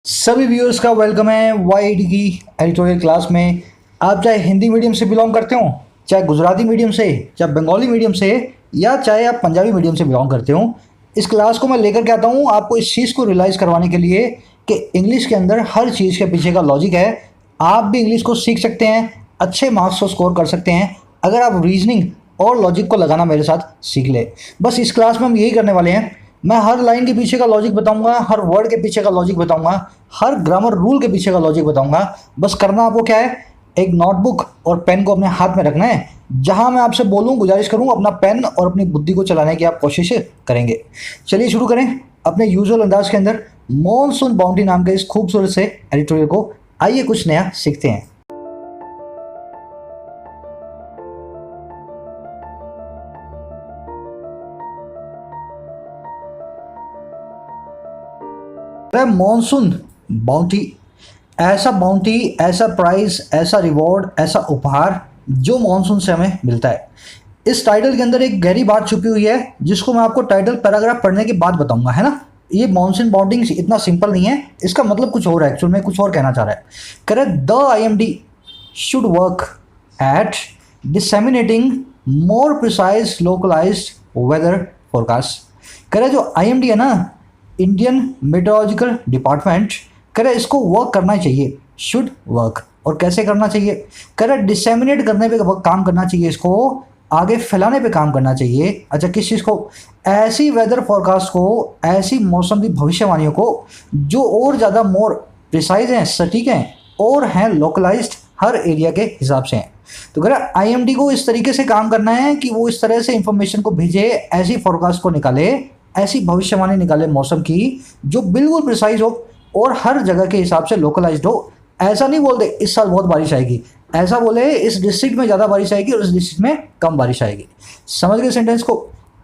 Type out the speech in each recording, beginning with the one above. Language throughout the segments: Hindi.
सभी व्यूअर्स का वेलकम है वाइड की एडिटोरियल क्लास में। आप चाहे हिंदी मीडियम से बिलोंग करते हो, चाहे गुजराती मीडियम से, चाहे बंगाली मीडियम से, या चाहे आप पंजाबी मीडियम से बिलोंग करते हो, इस क्लास को मैं लेकर के आता हूँ आपको इस चीज़ को रियलाइज़ करवाने के लिए कि इंग्लिश के अंदर हर चीज़ के पीछे का लॉजिक है। आप भी इंग्लिश को सीख सकते हैं, अच्छे मार्क्स को स्कोर कर सकते हैं अगर आप रीजनिंग और लॉजिक को लगाना मेरे साथ सीख ले। बस इस क्लास में हम यही करने वाले हैं। मैं हर लाइन के पीछे का लॉजिक बताऊंगा, हर वर्ड के पीछे का लॉजिक बताऊंगा, हर ग्रामर रूल के पीछे का लॉजिक बताऊंगा। बस करना आपको क्या है, एक नोटबुक और पेन को अपने हाथ में रखना है। जहां मैं आपसे बोलूं, गुजारिश करूं, अपना पेन और अपनी बुद्धि को चलाने की आप कोशिश करेंगे। चलिए शुरू करें अपने यूजुअल अंदाज के अंदर मॉनसून बाउंड्री नाम के इस खूबसूरत से एडिटोरियल को। आइए कुछ नया सीखते हैं। मॉनसून बाउंटी, ऐसा बाउंटी, ऐसा प्राइज, ऐसा रिवॉर्ड, ऐसा उपहार जो मॉनसून से हमें मिलता है। इस टाइटल के अंदर एक गहरी बात छुपी हुई है जिसको मैं आपको टाइटल पैराग्राफ पढ़ने के बाद बताऊंगा, है ना। ये मॉनसून बाउंडिंग इतना सिंपल नहीं है, इसका मतलब कुछ और है। एक्चुअल में कुछ और कहना चाह रहा है। Correct, the IMD should work at disseminating more precise localised weather forecast. Correct, जो IMD है ना, इंडियन मेट्रोलॉजिकल डिपार्टमेंट, करे इसको वर्क करना चाहिए, शुड वर्क। और कैसे करना चाहिए? करे डिसेमिनेट करने पे काम करना चाहिए, इसको आगे फैलाने पे काम करना चाहिए। अच्छा, किस चीज़ को? ऐसी वेदर फोरकास्ट को, ऐसी मौसम की भविष्यवाणियों को जो और ज़्यादा मोर प्रिसाइज हैं, सटीक हैं और हैं लोकलाइज्ड, हर एरिया के हिसाब से हैं। तो अगर IMD को इस तरीके से काम करना है कि वो इस तरह से इंफॉर्मेशन को भेजे, ऐसी फोरकास्ट को निकाले, ऐसी भविष्यवाणी निकाले मौसम की जो बिल्कुल प्रिसाइज हो और हर जगह के हिसाब से लोकलाइज्ड हो। ऐसा नहीं बोल दे इस साल बहुत बारिश आएगी, ऐसा बोले इस डिस्ट्रिक्ट में ज़्यादा बारिश आएगी और इस डिस्ट्रिक्ट में कम बारिश आएगी। समझ गए सेंटेंस को?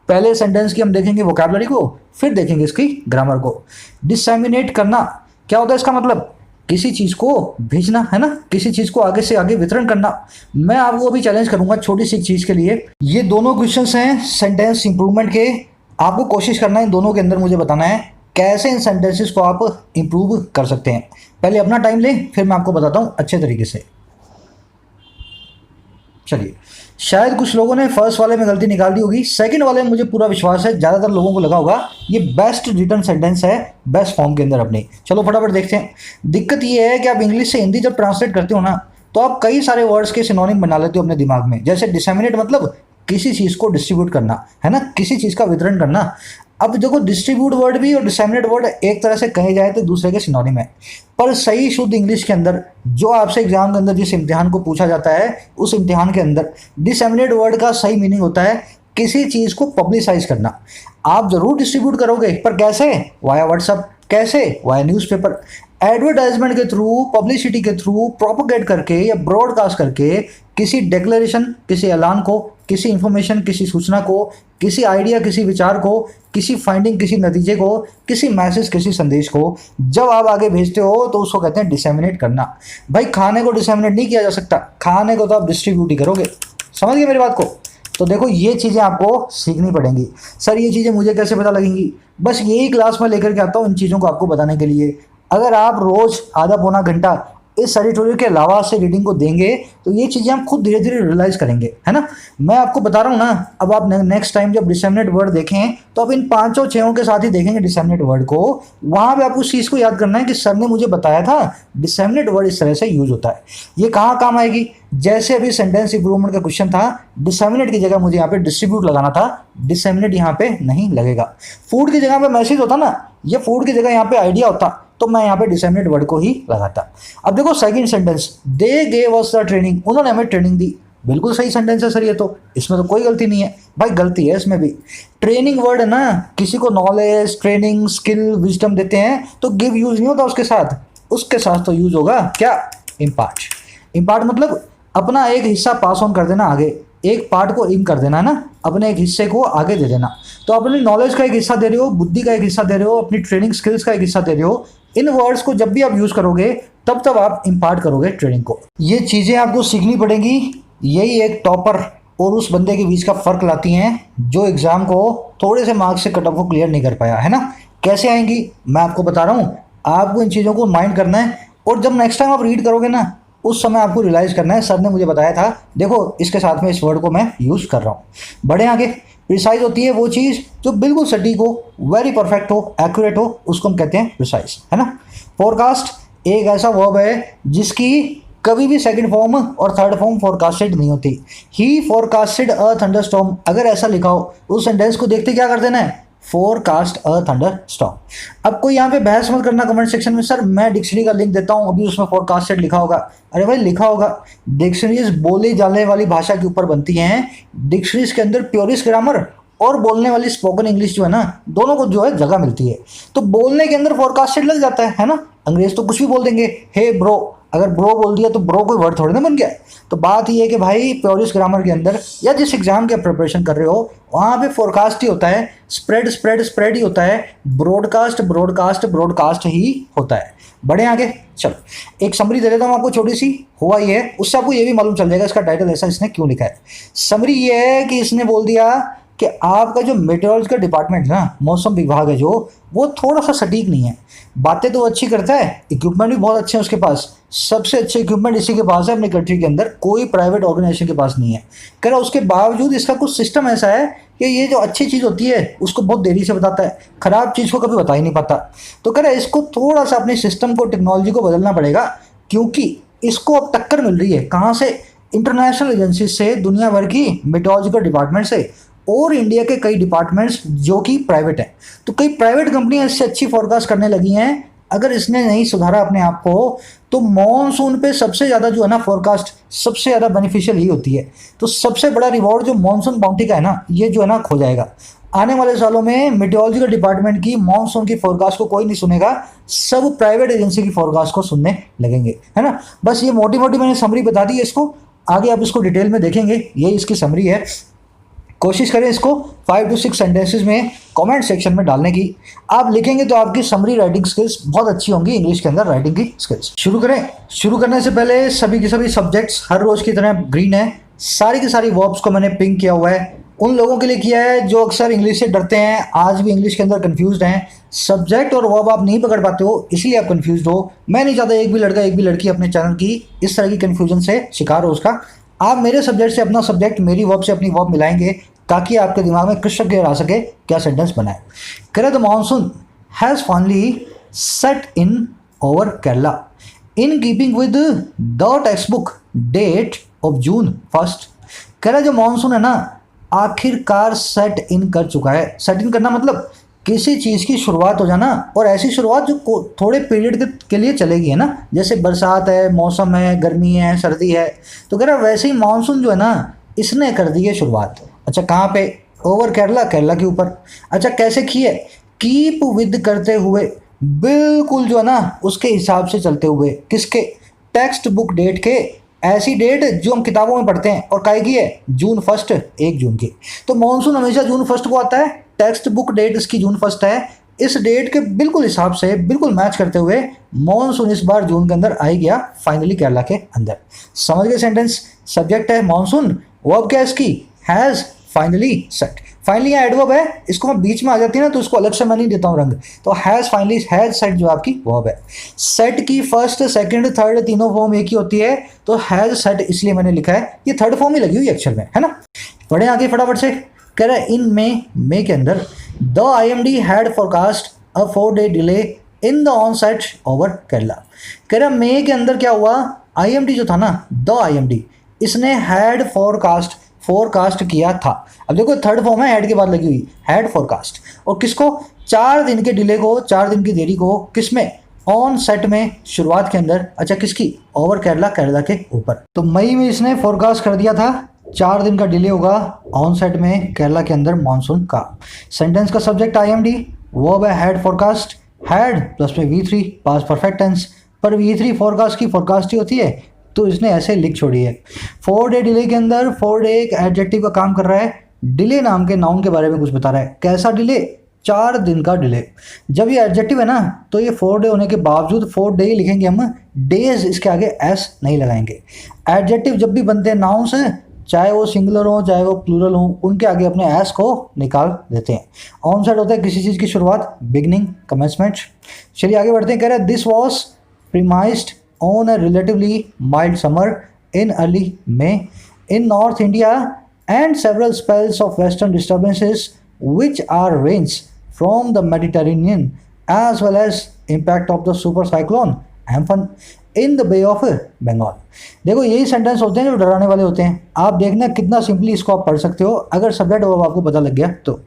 पहले सेंटेंस की हम देखेंगे वोकैबुलरी को, फिर देखेंगे इसकी ग्रामर को। डिसेमिनेट करना क्या होता है? इसका मतलब किसी चीज़ को भेजना, है ना, किसी चीज़ को आगे से आगे वितरण करना। मैं आपको अभी चैलेंज करूंगा छोटी सी चीज़ के लिए। ये दोनों क्वेश्चंस हैं सेंटेंस इंप्रूवमेंट के। आपको कोशिश करना है इन दोनों के अंदर मुझे बताना है कैसे इन सेंटेंसेस को आप इंप्रूव कर सकते हैं। पहले अपना टाइम लें, फिर मैं आपको बताता हूं अच्छे तरीके से। चलिए, शायद कुछ लोगों ने फर्स्ट वाले में गलती निकाल दी होगी, सेकंड वाले में मुझे पूरा विश्वास है ज़्यादातर लोगों को लगा होगा ये बेस्ट रिटन सेंटेंस है, बेस्ट फॉर्म के अंदर अपनी। चलो फटाफट देखते हैं। दिक्कत ये है कि आप इंग्लिश से हिंदी जब ट्रांसलेट करते हो ना, तो आप कई सारे वर्ड्स के सिनोनिम बना लेते हो अपने दिमाग में। जैसे डिसेमिनेट मतलब किसी चीज़ को डिस्ट्रीब्यूट करना, है ना, किसी चीज़ का वितरण करना। अब देखो, डिस्ट्रीब्यूट वर्ड भी और डिसेमिनेट वर्ड एक तरह से कहे जाए तो दूसरे के सिनोनिम है, पर सही शुद्ध इंग्लिश के अंदर जो आपसे एग्जाम के अंदर जिस इम्तिहान को पूछा जाता है, उस इम्तिहान के अंदर डिसेमिनेट वर्ड का सही मीनिंग होता है किसी चीज़ को पब्लिसाइज करना। आप जरूर डिस्ट्रीब्यूट करोगे, पर कैसे? Via WhatsApp. कैसे? वाया न्यूज़पेपर, एडवर्टाइजमेंट के थ्रू, पब्लिसिटी के थ्रू, प्रोपोगेट करके या ब्रॉडकास्ट करके किसी डिक्लेरेशन, किसी ऐलान को, किसी इंफॉर्मेशन, किसी सूचना को, किसी आइडिया, किसी विचार को, किसी फाइंडिंग, किसी नतीजे को, किसी मैसेज, किसी संदेश को जब आप आगे भेजते हो तो उसको कहते हैं डिसेमिनेट करना। भाई, खाने को डिसेमिनेट नहीं किया जा सकता, खाने को तो आप डिस्ट्रीब्यूट ही करोगे। समझ गए मेरी बात को? तो देखो, ये चीज़ें आपको सीखनी पड़ेंगी। सर, ये चीज़ें मुझे कैसे पता लगेंगी? बस यही क्लास में लेकर के आता हूँ इन चीज़ों को आपको बताने के लिए। अगर आप रोज़ आधा पौना घंटा इस एडिटोरियल के अलावा से रीडिंग को देंगे तो ये चीज़ें हम खुद धीरे धीरे रियलाइज करेंगे, है ना। मैं आपको बता रहा हूँ ना, अब आप नेक्स्ट टाइम जब डिसेमिनेट वर्ड देखें तो आप इन 5-6 के साथ ही देखेंगे डिसेमिनेट वर्ड को। वहाँ पे आपको उस चीज़ को याद करना है कि सर ने मुझे बताया था डिसेमिनेट वर्ड इस तरह से यूज होता है। ये कहाँ काम आएगी? जैसे अभी सेंटेंस इंप्रूवमेंट का क्वेश्चन था, डिसेमिनेट की जगह मुझे यहाँ पे डिस्ट्रीब्यूट लगाना था, डिसेमिनेट यहाँ पे नहीं लगेगा। फूड की जगह पे मैसेज होता ना, ये फूड की जगह यहाँ पे आइडिया होता, तो मैं यहाँ पे डिसेमिनेट वर्ड को ही लगाता। अब देखो second sentence, they gave us the training, उन्होंने हमें ट्रेनिंग दी। बिल्कुल सही सेंटेंस है सर ये तो, इसमें तो कोई गलती नहीं है। भाई, गलती है इसमें भी। ट्रेनिंग वर्ड है ना, किसी को नॉलेज, ट्रेनिंग, स्किल, विजडम देते हैं तो गिव यूज नहीं होता उसके साथ, उसके साथ तो यूज होगा क्या? इम्पार्ट। इम्पार्ट मतलब अपना एक हिस्सा पास ऑन कर देना आगे, एक पार्ट को इन कर देना, है ना, अपने एक हिस्से को आगे दे देना। तो अपनी नॉलेज का एक हिस्सा दे रहे हो, बुद्धि का एक हिस्सा दे रहे हो, अपनी ट्रेनिंग स्किल्स का एक हिस्सा दे रहे हो। इन वर्ड्स को जब भी आप यूज करोगे तब आप इम्पार्ट करोगे ट्रेनिंग को। ये चीजें आपको सीखनी पड़ेंगी। यही एक टॉपर और उस बंदे के बीच का फर्क लाती हैं जो एग्जाम को थोड़े से मार्क्स से कट ऑफ को क्लियर नहीं कर पाया, है ना। कैसे आएंगी मैं आपको बता रहा हूँ। आपको इन चीज़ों को माइंड करना है, और जब नेक्स्ट टाइम आप रीड करोगे ना, उस समय आपको रियलाइज़ करना है सर ने मुझे बताया था, देखो इसके साथ में इस वर्ड को मैं यूज़ कर रहा हूँ। बढ़े आगे। प्रिसाइज होती है वो चीज़ जो बिल्कुल सटीक हो, वेरी परफेक्ट हो, एक्यूरेट हो, उसको हम कहते हैं प्रिसाइज, है ना। फोरकास्ट एक ऐसा वर्ब है जिसकी कभी भी सेकंड फॉर्म और थर्ड फॉर्म फोरकास्टेड नहीं होती। ही फोरकास्टेड अ थंडरस्टॉर्म, अगर ऐसा लिखा हो उस सेंटेंस को देखते क्या कर देना है, फोरकास्ट अ थंडरस्टॉर्म। अब कोई यहाँ पे बहस मत करना कमेंट सेक्शन में, सर मैं डिक्शनरी का लिंक देता हूँ अभी उसमें फोरकास्टेड लिखा होगा। अरे भाई लिखा होगा, डिक्शनरीज बोली जाने वाली भाषा के ऊपर बनती हैं। डिक्शनरीज के अंदर प्योरिस्ट ग्रामर और बोलने वाली स्पोकन इंग्लिश जो है ना, दोनों को जो है जगह मिलती है। तो बोलने के अंदर फोरकास्टेड लग जाता है ना। अंग्रेज तो कुछ भी बोल देंगे, हे ब्रो, अगर ब्रो बोल दिया तो ब्रो कोई वर्ड थोड़ी ना बन गया। तो बात ये है कि भाई प्योरिस्ट ग्रामर के अंदर या जिस एग्जाम के प्रिपरेशन कर रहे हो वहाँ पे फोरकास्ट ही होता है, स्प्रेड स्प्रेड स्प्रेड ही होता है, ब्रॉडकास्ट ब्रॉडकास्ट ब्रॉडकास्ट ही होता है। बढ़े आगे। चलो एक समरी दे देता हूँ आपको छोटी सी, हुआ ये है उससे आपको ये भी मालूम चल जाएगा इसका टाइटल ऐसा इसने क्यों लिखा है। समरी ये है कि इसने बोल दिया कि आपका जो मेट्रोलॉजी का डिपार्टमेंट है ना, मौसम विभाग है जो, वो थोड़ा सा सटीक नहीं है। बातें तो अच्छी करता है, इक्विपमेंट भी बहुत अच्छे हैं उसके पास, सबसे अच्छे इक्विपमेंट इसी के पास है अपनी कंट्री के अंदर, कोई प्राइवेट ऑर्गेनाइजेशन के पास नहीं है। कह रहा उसके बावजूद इसका कुछ सिस्टम ऐसा है कि ये जो अच्छी चीज़ होती है उसको बहुत देरी से बताता है, खराब चीज़ को कभी बता ही नहीं पाता। तो कह रहा है इसको थोड़ा सा अपने सिस्टम को, टेक्नोलॉजी को बदलना पड़ेगा, क्योंकि इसको अब टक्कर मिल रही है कहाँ से, इंटरनेशनल एजेंसी से, दुनिया भर की मेट्रोलॉजिकल डिपार्टमेंट से, और इंडिया के कई डिपार्टमेंट्स जो कि प्राइवेट हैं। तो कई प्राइवेट कंपनियां इससे अच्छी फोरकास्ट करने लगी हैं। अगर इसने नहीं सुधारा अपने आप को तो मॉनसून पे सबसे ज़्यादा जो है ना फोरकास्ट सबसे ज़्यादा बेनिफिशियल ही होती है। तो सबसे बड़ा रिवॉर्ड जो मॉनसून बाउंटी का है ना, ये जो है ना खो जाएगा। आने वाले सालों में मेट्रोलॉजिकल डिपार्टमेंट की मॉनसून की फोरकास्ट को कोई नहीं सुनेगा, सब प्राइवेट एजेंसी की फोरकास्ट को सुनने लगेंगे, है ना। बस ये मोटी मोटी मैंने समरी बता दी है, इसको आगे आप इसको डिटेल में देखेंगे, यही इसकी समरी है। कोशिश करें इसको 5 to 6 सेंटेंसेस में कमेंट सेक्शन में डालने की। आप लिखेंगे तो आपकी समरी राइटिंग स्किल्स बहुत अच्छी होंगी, इंग्लिश के अंदर राइटिंग की स्किल्स। शुरू करें। शुरू करने से पहले सभी के सभी सब्जेक्ट्स हर रोज की तरह ग्रीन है, सारी की सारी वर्ब्स को मैंने पिंक किया हुआ है। उन लोगों के लिए किया है जो अक्सर इंग्लिश से डरते हैं, आज भी इंग्लिश के अंदर कंफ्यूज्ड हैं, सब्जेक्ट और वर्ब आप नहीं पकड़ पाते हो इसलिए आप कंफ्यूज्ड हो। मैं नहीं चाहता एक भी लड़का एक भी लड़की अपने चैनल की इस तरह की कंफ्यूजन से शिकार हो उसका। आप मेरे सब्जेक्ट से अपना सब्जेक्ट, मेरी वर्ब से अपनी वर्ब मिलाएंगे ताकि आपके दिमाग में क्रिस्टल क्लियर आ सके क्या सेंटेंस बनाए। कह the monsoon has finally set in over Kerala in keeping with the textbook date of June 1st। कह रहा जो मानसून है ना आखिरकार सेट इन कर चुका है। सेट इन करना मतलब किसी चीज़ की शुरुआत हो जाना, और ऐसी शुरुआत जो थोड़े पीरियड के लिए चलेगी, है ना। जैसे बरसात है, मौसम है, गर्मी है, सर्दी है, तो कह रहा वैसे ही मानसून जो है ना इसने कर दी है शुरुआत। अच्छा कहाँ पे, ओवर केरला, केरला के ऊपर। अच्छा कैसे की है, कीप विद करते हुए, बिल्कुल जो है ना उसके हिसाब से चलते हुए, किसके, टेक्स्ट बुक डेट के, ऐसी डेट जो हम किताबों में पढ़ते हैं, और काय की है June 1st, 1 जून की। तो मानसून हमेशा June 1st को आता है, टेक्स्ट बुक डेट इसकी June 1st है। इस डेट के बिल्कुल हिसाब से बिल्कुल मैच करते हुए मानसून इस बार जून के अंदर आ ही गया फाइनली केरला के अंदर। समझ गए सेंटेंस, सब्जेक्ट है मानसून, वर्ब क्या है इसकी, हैज़ फाइनली सेट। फाइनली यहाँ एडवर्ब है, इसको मैं बीच में आ जाती है ना तो इसको अलग से मैं नहीं देता हूँ रंग, तो हैज़ फाइनली, हैज़ सेट जो आपकी वर्ब है। सेट की फर्स्ट, सेकंड, थर्ड तीनों फॉर्म एक ही होती है, तो हैज़ सेट इसलिए मैंने लिखा है, ये थर्ड फॉर्म ही लगी हुई एक्चुअल में, है ना। बढ़े आगे फटाफट से। कह रहा है इन मई के अंदर the IMD had forecast a 4-day delay in the on set over Kerala. कह रहा मई के अंदर क्या हुआ, IMD जो था ना, द IMD, इसने हैड फोरकास्ट किया था। अब देखो थर्ड फॉर्म है, हैड के बाद लगी हुई, हैड फोरकास्ट, और किसको, 4 दिन के डिले को, 4 दिन की देरी को, किसमें, ऑन सेट में, शुरुआत के अंदर। अच्छा किसकी, ओवर केरला, केरला के ऊपर। तो मई में इसने फोरकास्ट कर दिया था 4 दिन का डिले होगा ऑन सेट में केरला के अंदर मानसून का। सेंटेंस का सब्जेक्ट IMD, वर्ब है हैड फोरकास्ट, हैड प्लस में V3 पास्ट परफेक्ट टेंस, पर V3 फोरकास्ट की फोरकास्ट ही होती है तो इसने ऐसे लिख छोड़ी है। 4-day डिले के अंदर 4-day एक एडजेक्टिव का काम कर रहा है, डिले नाम के नाउन के बारे में कुछ बता रहा है। कैसा डिले, 4 दिन का डिले। जब ये एडजेक्टिव है ना तो ये 4-day होने के बावजूद 4-day लिखेंगे हम, डेज इसके आगे एस नहीं लगाएंगे। एडजेक्टिव जब भी बनते हैं नाउन से चाहे वो सिंगुलर हो चाहे वो प्लूरल हो, उनके आगे अपने एस को निकाल देते हैं। ऑन सेट होता है किसी चीज़ की शुरुआत, बिगनिंग, कमेंसमेंट। चलिए आगे बढ़ते हैं। कह रहे हैं this was premised on a relatively mild summer in early May in North India and several spells of western disturbances which are rains from the Mediterranean as well as impact of the super cyclone Amphan in the Bay of Bengal। देखो यही सेंटेंस होते हैं जो डराने वाले होते हैं। आप देखना कितना सिंपली इसको आप पढ़ सकते हो अगर सब्जेक्ट वर्ब आपको पता लग गया तो।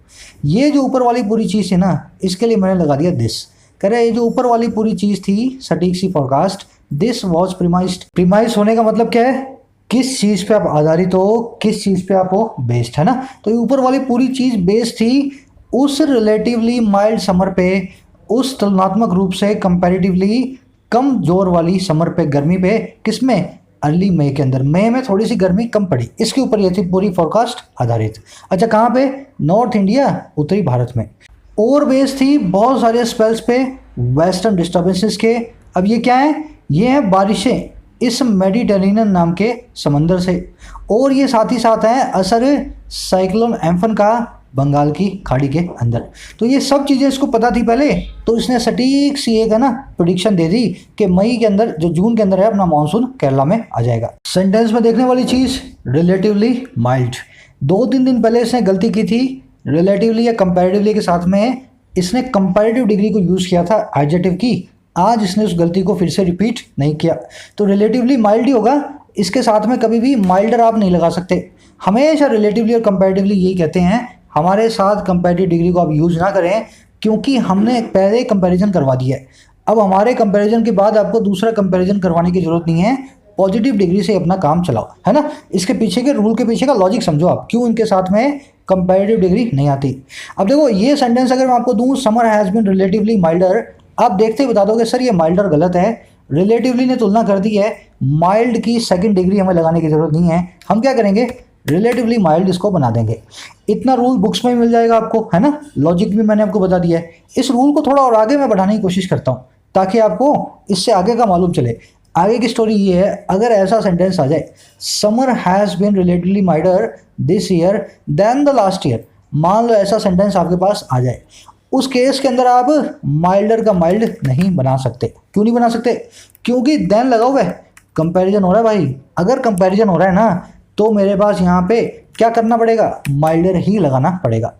ये जो ऊपर वाली पूरी चीज़ है ना, इसके लिए मैंने लगा दिया दिस। कह रहे ये जो ऊपर वाली पूरी चीज़ थी सटीक सी फोरकास्ट, दिस वॉज प्रीमाइज्ड। प्रीमाइज होने का मतलब क्या है, किस चीज़ पे आप आधारित हो, किस चीज़ पे आप हो बेस्ड, है ना। तो ये ऊपर वाली पूरी चीज़ बेस्ड थी उस रिलेटिवली माइल्ड समर पे, उस तुलनात्मक रूप से कंपैरेटिवली कम जोर वाली समर पे, गर्मी पे, किसमें, अर्ली मई के अंदर। मई में थोड़ी सी गर्मी कम पड़ी, इसके ऊपर ये थी पूरी फोरकास्ट आधारित। अच्छा कहाँ पे, नॉर्थ इंडिया, उत्तरी भारत में। और बेस थी बहुत सारे स्पेल्स पे वेस्टर्न डिस्टर्बेंसेस के। अब ये क्या है, ये है बारिशें इस मेडिटेरेनियन नाम के समंदर से, और ये साथ ही साथ है असर साइक्लोन एम्फन का बंगाल की खाड़ी के अंदर। तो ये सब चीज़ें इसको पता थी पहले, तो इसने सटीक सी एक है ना प्रेडिक्शन दे दी कि मई के अंदर जो जून के अंदर है अपना मानसून केरला में आ जाएगा। सेंटेंस में देखने वाली चीज़ रिलेटिवली माइल्ड। 2-3 दिन पहले इसने गलती की थी, रिलेटिवली या कंपैरेटिवली के साथ में इसने कंपैरेटिव डिग्री को यूज़ किया था एडजेक्टिव की। आज इसने उस गलती को फिर से रिपीट नहीं किया, तो रिलेटिवली माइल्ड ही होगा। इसके साथ में कभी भी माइल्डर आप नहीं लगा सकते, हमेशा रिलेटिवली और कंपैरेटिवली यही कहते हैं। हमारे साथ कंपैरेटिव डिग्री को आप यूज़ ना करें, क्योंकि हमने पहले कंपैरिजन करवा दिया है। अब हमारे कंपैरिजन के बाद आपको दूसरा कंपैरिजन करवाने की ज़रूरत नहीं है, पॉजिटिव डिग्री से अपना काम चलाओ, है ना। इसके पीछे के रूल के पीछे का लॉजिक समझो आप, क्यों इनके साथ में कंपैरेटिव डिग्री नहीं आती। अब देखो ये सेंटेंस अगर मैं आपको दूँ, summer has been relatively milder, आप देखते ही बता दोगे सर ये माइल्डर गलत है, रिलेटिवली ने तुलना कर दी है, माइल्ड की सेकंड डिग्री हमें लगाने की ज़रूरत नहीं है। हम क्या करेंगे, रिलेटिवली माइल्ड इसको बना देंगे। इतना रूल बुक्स में मिल जाएगा आपको, है ना। लॉजिक भी मैंने आपको बता दिया है। इस रूल को थोड़ा और आगे मैं बढ़ाने की कोशिश करता हूँ ताकि आपको इससे आगे का मालूम चले। आगे की स्टोरी ये है, अगर ऐसा सेंटेंस आ जाए, summer has been relatively milder this year than the last year, मान लो ऐसा सेंटेंस आपके पास आ जाए, उस केस के अंदर आप माइल्डर का माइल्ड नहीं बना सकते। क्यों नहीं बना सकते, क्योंकि देन लगा हुआ है, कंपैरिजन हो रहा है भाई। अगर कंपैरिजन हो रहा है ना, तो मेरे पास यहाँ पे क्या करना पड़ेगा, माइल्डर ही लगाना पड़ेगा।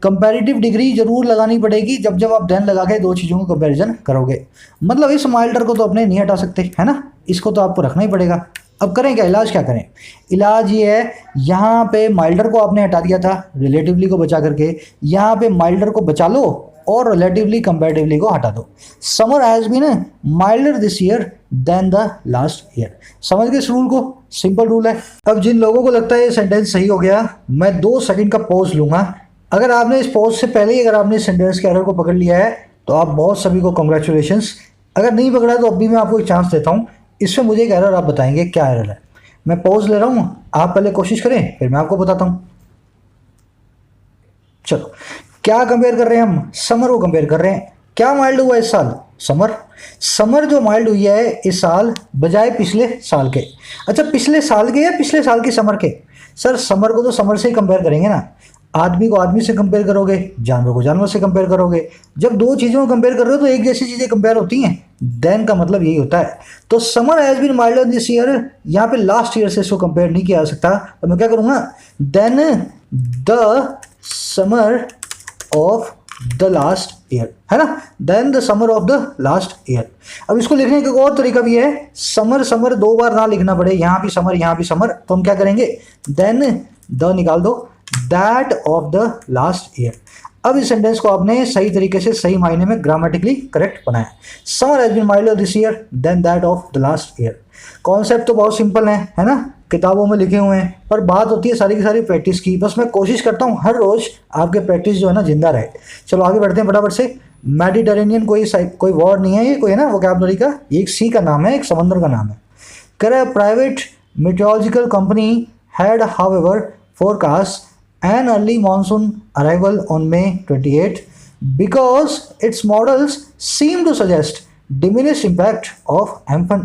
कंपैरेटिव डिग्री जरूर लगानी पड़ेगी जब जब आप देन लगा के दो चीज़ों को कंपैरिजन करोगे। मतलब इस माइल्डर को तो अपने नहीं हटा सकते, है ना, इसको तो आपको रखना ही पड़ेगा। अब करें क्या, इलाज क्या करें, इलाज ये है, यहाँ पे माइल्डर को आपने हटा दिया था रिलेटिवली को बचा करके, यहाँ पे माइल्डर को बचा लो और रिलेटिवली कंपैरेटिवली को हटा दो। Summer has been milder this year than the last year. समझ गए इस रूल को, सिंपल रूल है। अब जिन लोगों को लगता है ये सेंटेंस सही हो गया, मैं 2 सेकंड का पॉज लूंगा। अगर आपने इस पॉज से पहले ही अगर आपने इस सेंटेंस के एरर को पकड़ लिया है तो आप बहुत सभी को कॉन्ग्रेचुलेशंस। अगर नहीं पकड़ा तो अभी मैं आपको एक चांस देता हूँ, इसमें मुझे एक एरर आप बताएंगे क्या एरर है। मैं पॉज ले रहा हूँ, आप पहले कोशिश करें फिर मैं आपको बताता हूँ। चलो क्या कंपेयर कर रहे हैं हम, समर को कंपेयर कर रहे हैं। क्या माइल्ड हुआ इस साल, समर। समर जो माइल्ड हुई है इस साल बजाय पिछले साल के। अच्छा पिछले साल के या पिछले साल के समर के, सर समर को तो समर से ही कंपेयर करेंगे ना। आदमी को आदमी से कंपेयर करोगे, जानवर को जानवर से कंपेयर करोगे। जब दो चीज़ों को कंपेयर कर रहे हो तो एक जैसी चीज़ें कंपेयर होती हैं, देन का मतलब यही होता है। तो summer has been milder this year, यहाँ पे लास्ट ईयर से इसको कंपेयर नहीं किया जा सकता, तो मैं क्या करूँगा, than the summer of the last year, है ना, than the summer of the last year. अब इसको लिखने का एक और तरीका भी है, समर समर 2 बार ना लिखना पड़े, यहाँ भी समर यहाँ भी समर, तो हम क्या करेंगे, देन द निकाल दो, that of the last year. अब इस सेंटेंस को आपने सही तरीके से सही मायने में ग्रामेटिकली करेक्ट बनाया। Summer has been milder this year than that of the last year. Concept तो बहुत सिंपल है ना, किताबों में लिखे हुए हैं, पर बात होती है सारी की सारी प्रैक्टिस की। बस मैं कोशिश करता हूँ हर रोज आपके प्रैक्टिस जो है ना जिंदा रहे। चलो आगे बढ़ते हैं फटाफट से। मेडिटेरेनियन कोई वर्ड नहीं है, ये कोई है ना वोकैबुलरी का, ये एक सी का नाम है, एक समंदर का नाम है। कह रहा है private meteorological company had however forecast an early monsoon arrival on May 28 because its models seem to suggest diminished impact of Amphan।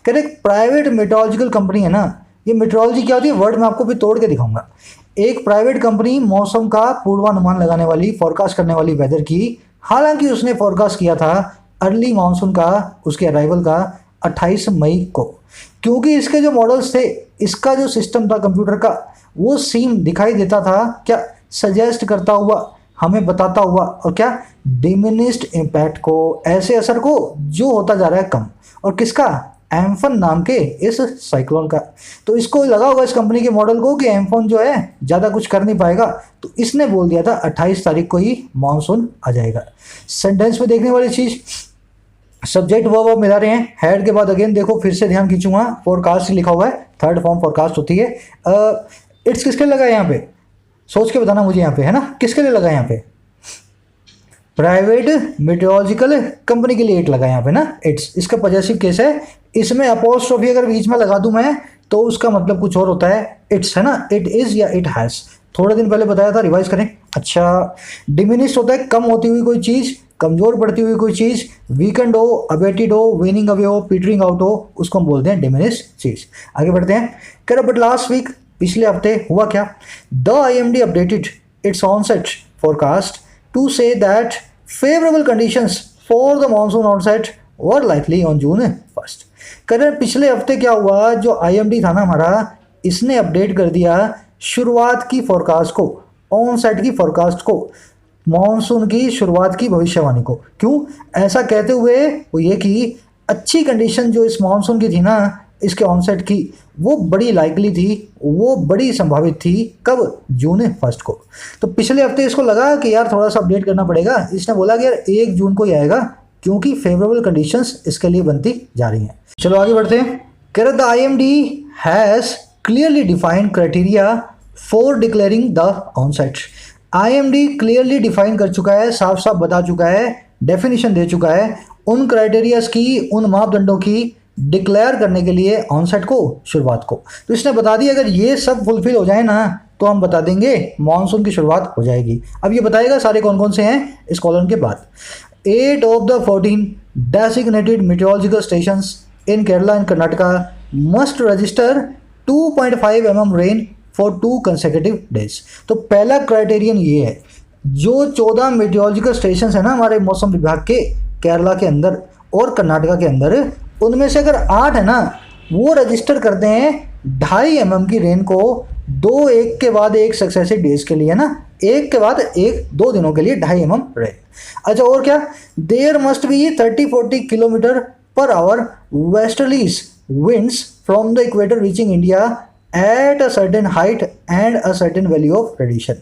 Correct, private meteorological company है ना, ये मेट्रोलॉजी क्या होती है, वर्ड मैं आपको भी तोड़ के दिखाऊंगा। एक प्राइवेट कंपनी मौसम का पूर्वानुमान लगाने वाली, फोरकास्ट करने वाली वेदर की, हालांकि उसने फोरकास्ट किया था अर्ली मानसून का, उसके अराइवल का 28 मई को। क्योंकि इसके जो मॉडल्स थे, इसका जो सिस्टम था कंप्यूटर का, वो सीम दिखाई देता था क्या, सजेस्ट करता हुआ, हमें बताता हुआ, और क्या, डिमिनिस्ड इम्पैक्ट को, ऐसे असर को जो होता जा रहा है कम, और किसका, एम्फन नाम के इस साइक्लोन का। तो इसको लगा होगा इस कंपनी के मॉडल को कि एम्फन जो है ज़्यादा कुछ कर नहीं पाएगा, तो इसने बोल दिया था 28 तारीख को ही मानसून आ जाएगा। सेंटेंस में देखने वाली चीज़, सब्जेक्ट वर्ब मिला रहे हैं, हेड के बाद अगेन देखो फिर से ध्यान खींचूंगा, फोरकास्ट लिखा हुआ है, थर्ड फॉर्म फोरकास्ट होती है। इट्स किसके लिए लगा है यहाँ पे, सोच के बताना मुझे यहाँ पे, है ना, किसके लिए लगा है यहाँ पे, प्राइवेट मेट्रोलॉजिकल कंपनी के लिए इट लगा यहाँ पे ना, इट्स, इसका पॉजेसिव केस है। इसमें अपोस्ट्रोफी अगर बीच में लगा दूं मैं तो उसका मतलब कुछ और होता है, इट्स, है ना, इट इज या इट हैज़, थोड़े दिन पहले बताया था, रिवाइज करें। अच्छा, डिमिनिश होता है कम होती हुई कोई चीज़, कमजोर पड़ती हुई कोई चीज़, वीकेंड हो, अबेटेड हो, वेनिंग अवे हो, पीटरिंग आउट हो, उसको हम बोलते हैं डिमिनिश चीज़। आगे बढ़ते हैं। कह बट लास्ट वीक, पिछले हफ्ते हुआ क्या, the IMD updated its onset forecast to say that favourable conditions for the monsoon onset were likely on June 1। करें पिछले हफ्ते क्या हुआ, जो IMD था ना हमारा, इसने अपडेट कर दिया शुरुआत की फोरकास्ट को, ऑनसेट की फोरकास्ट को, मानसून की शुरुआत की भविष्यवाणी को। क्यों ऐसा कहते हुए, वो ये कि अच्छी कंडीशन जो इस मानसून की थी ना, इसके ऑनसेट की, वो बड़ी लाइकली थी, वो बड़ी संभावित थी, कब, जून 1 को। तो पिछले हफ्ते इसको लगा कि यार थोड़ा सा अपडेट करना पड़ेगा, इसने बोला कि यार 1 जून को ही आएगा, क्योंकि फेवरेबल कंडीशंस इसके लिए बनती जा रही हैं। चलो आगे बढ़ते हैं। कह रहे the IMD has clearly defined criteria for declaring the onset. IMD clearly define कर चुका है, साफ साफ बता चुका है, डेफिनेशन दे चुका है उन क्राइटेरियाज की, उन मापदंडों की डिक्लेयर करने के लिए ऑनसेट को, शुरुआत को। तो इसने बता दिया अगर ये सब फुलफिल हो जाए ना, तो हम बता देंगे मानसून की शुरुआत हो जाएगी। अब ये बताएगा सारे कौन कौन से हैं इस कॉलम के बाद। 8 of the 14 designated meteorological stations in Kerala and Karnataka must register 2.5 mm rain for 2 consecutive days। तो पहला क्राइटेरियन ये है, जो 14 मेटियोलॉजिकल स्टेशन है ना हमारे मौसम विभाग के, केरला के अंदर और कर्नाटका के अंदर, उनमें से अगर 8 है ना, वो रजिस्टर करते हैं 2.5 mm की रेन को, दो एक के बाद एक सक्सेसिव डेज के लिए ना, एक के बाद एक 2 दिनों के लिए 2.5 mm रेन। अच्छा और क्या, there must be 30-40 kilometre per hour westerlies winds from the equator reaching India at a certain height and a certain value of radiation.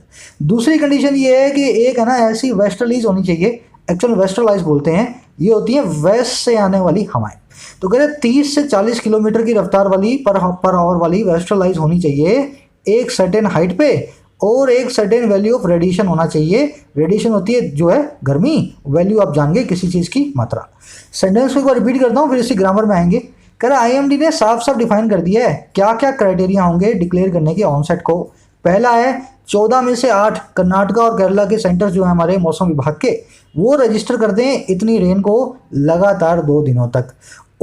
दूसरी कंडीशन ये है कि एक है ना ऐसी वेस्टर्लीज होनी चाहिए, एक्चुअल वेस्टर्लाइज बोलते हैं, ये होती है वेस्ट से आने वाली हवाएं। तो कह रहे 30 से 40 किलोमीटर की रफ्तार वाली पर आवर वाली वेस्टर्लाइज होनी चाहिए एक सर्टेन हाइट पे, और एक सर्टेन वैल्यू ऑफ रेडिएशन होना चाहिए। रेडिएशन होती है जो है गर्मी, वैल्यू आप जान गए किसी चीज़ की मात्रा। सेंटेंस को एक बार रिपीट करता हूँ, फिर इसकी ग्रामर में आएंगे। कह रहा IMD ने साफ साफ डिफाइन कर दिया है क्या क्या क्राइटेरिया होंगे डिक्लेयर करने के ऑनसेट को। पहला है 14 में से 8 कर्नाटका और केरला के सेंटर्स जो है हमारे मौसम विभाग के, वो रजिस्टर करते हैं इतनी रेन को लगातार 2 दिनों तक,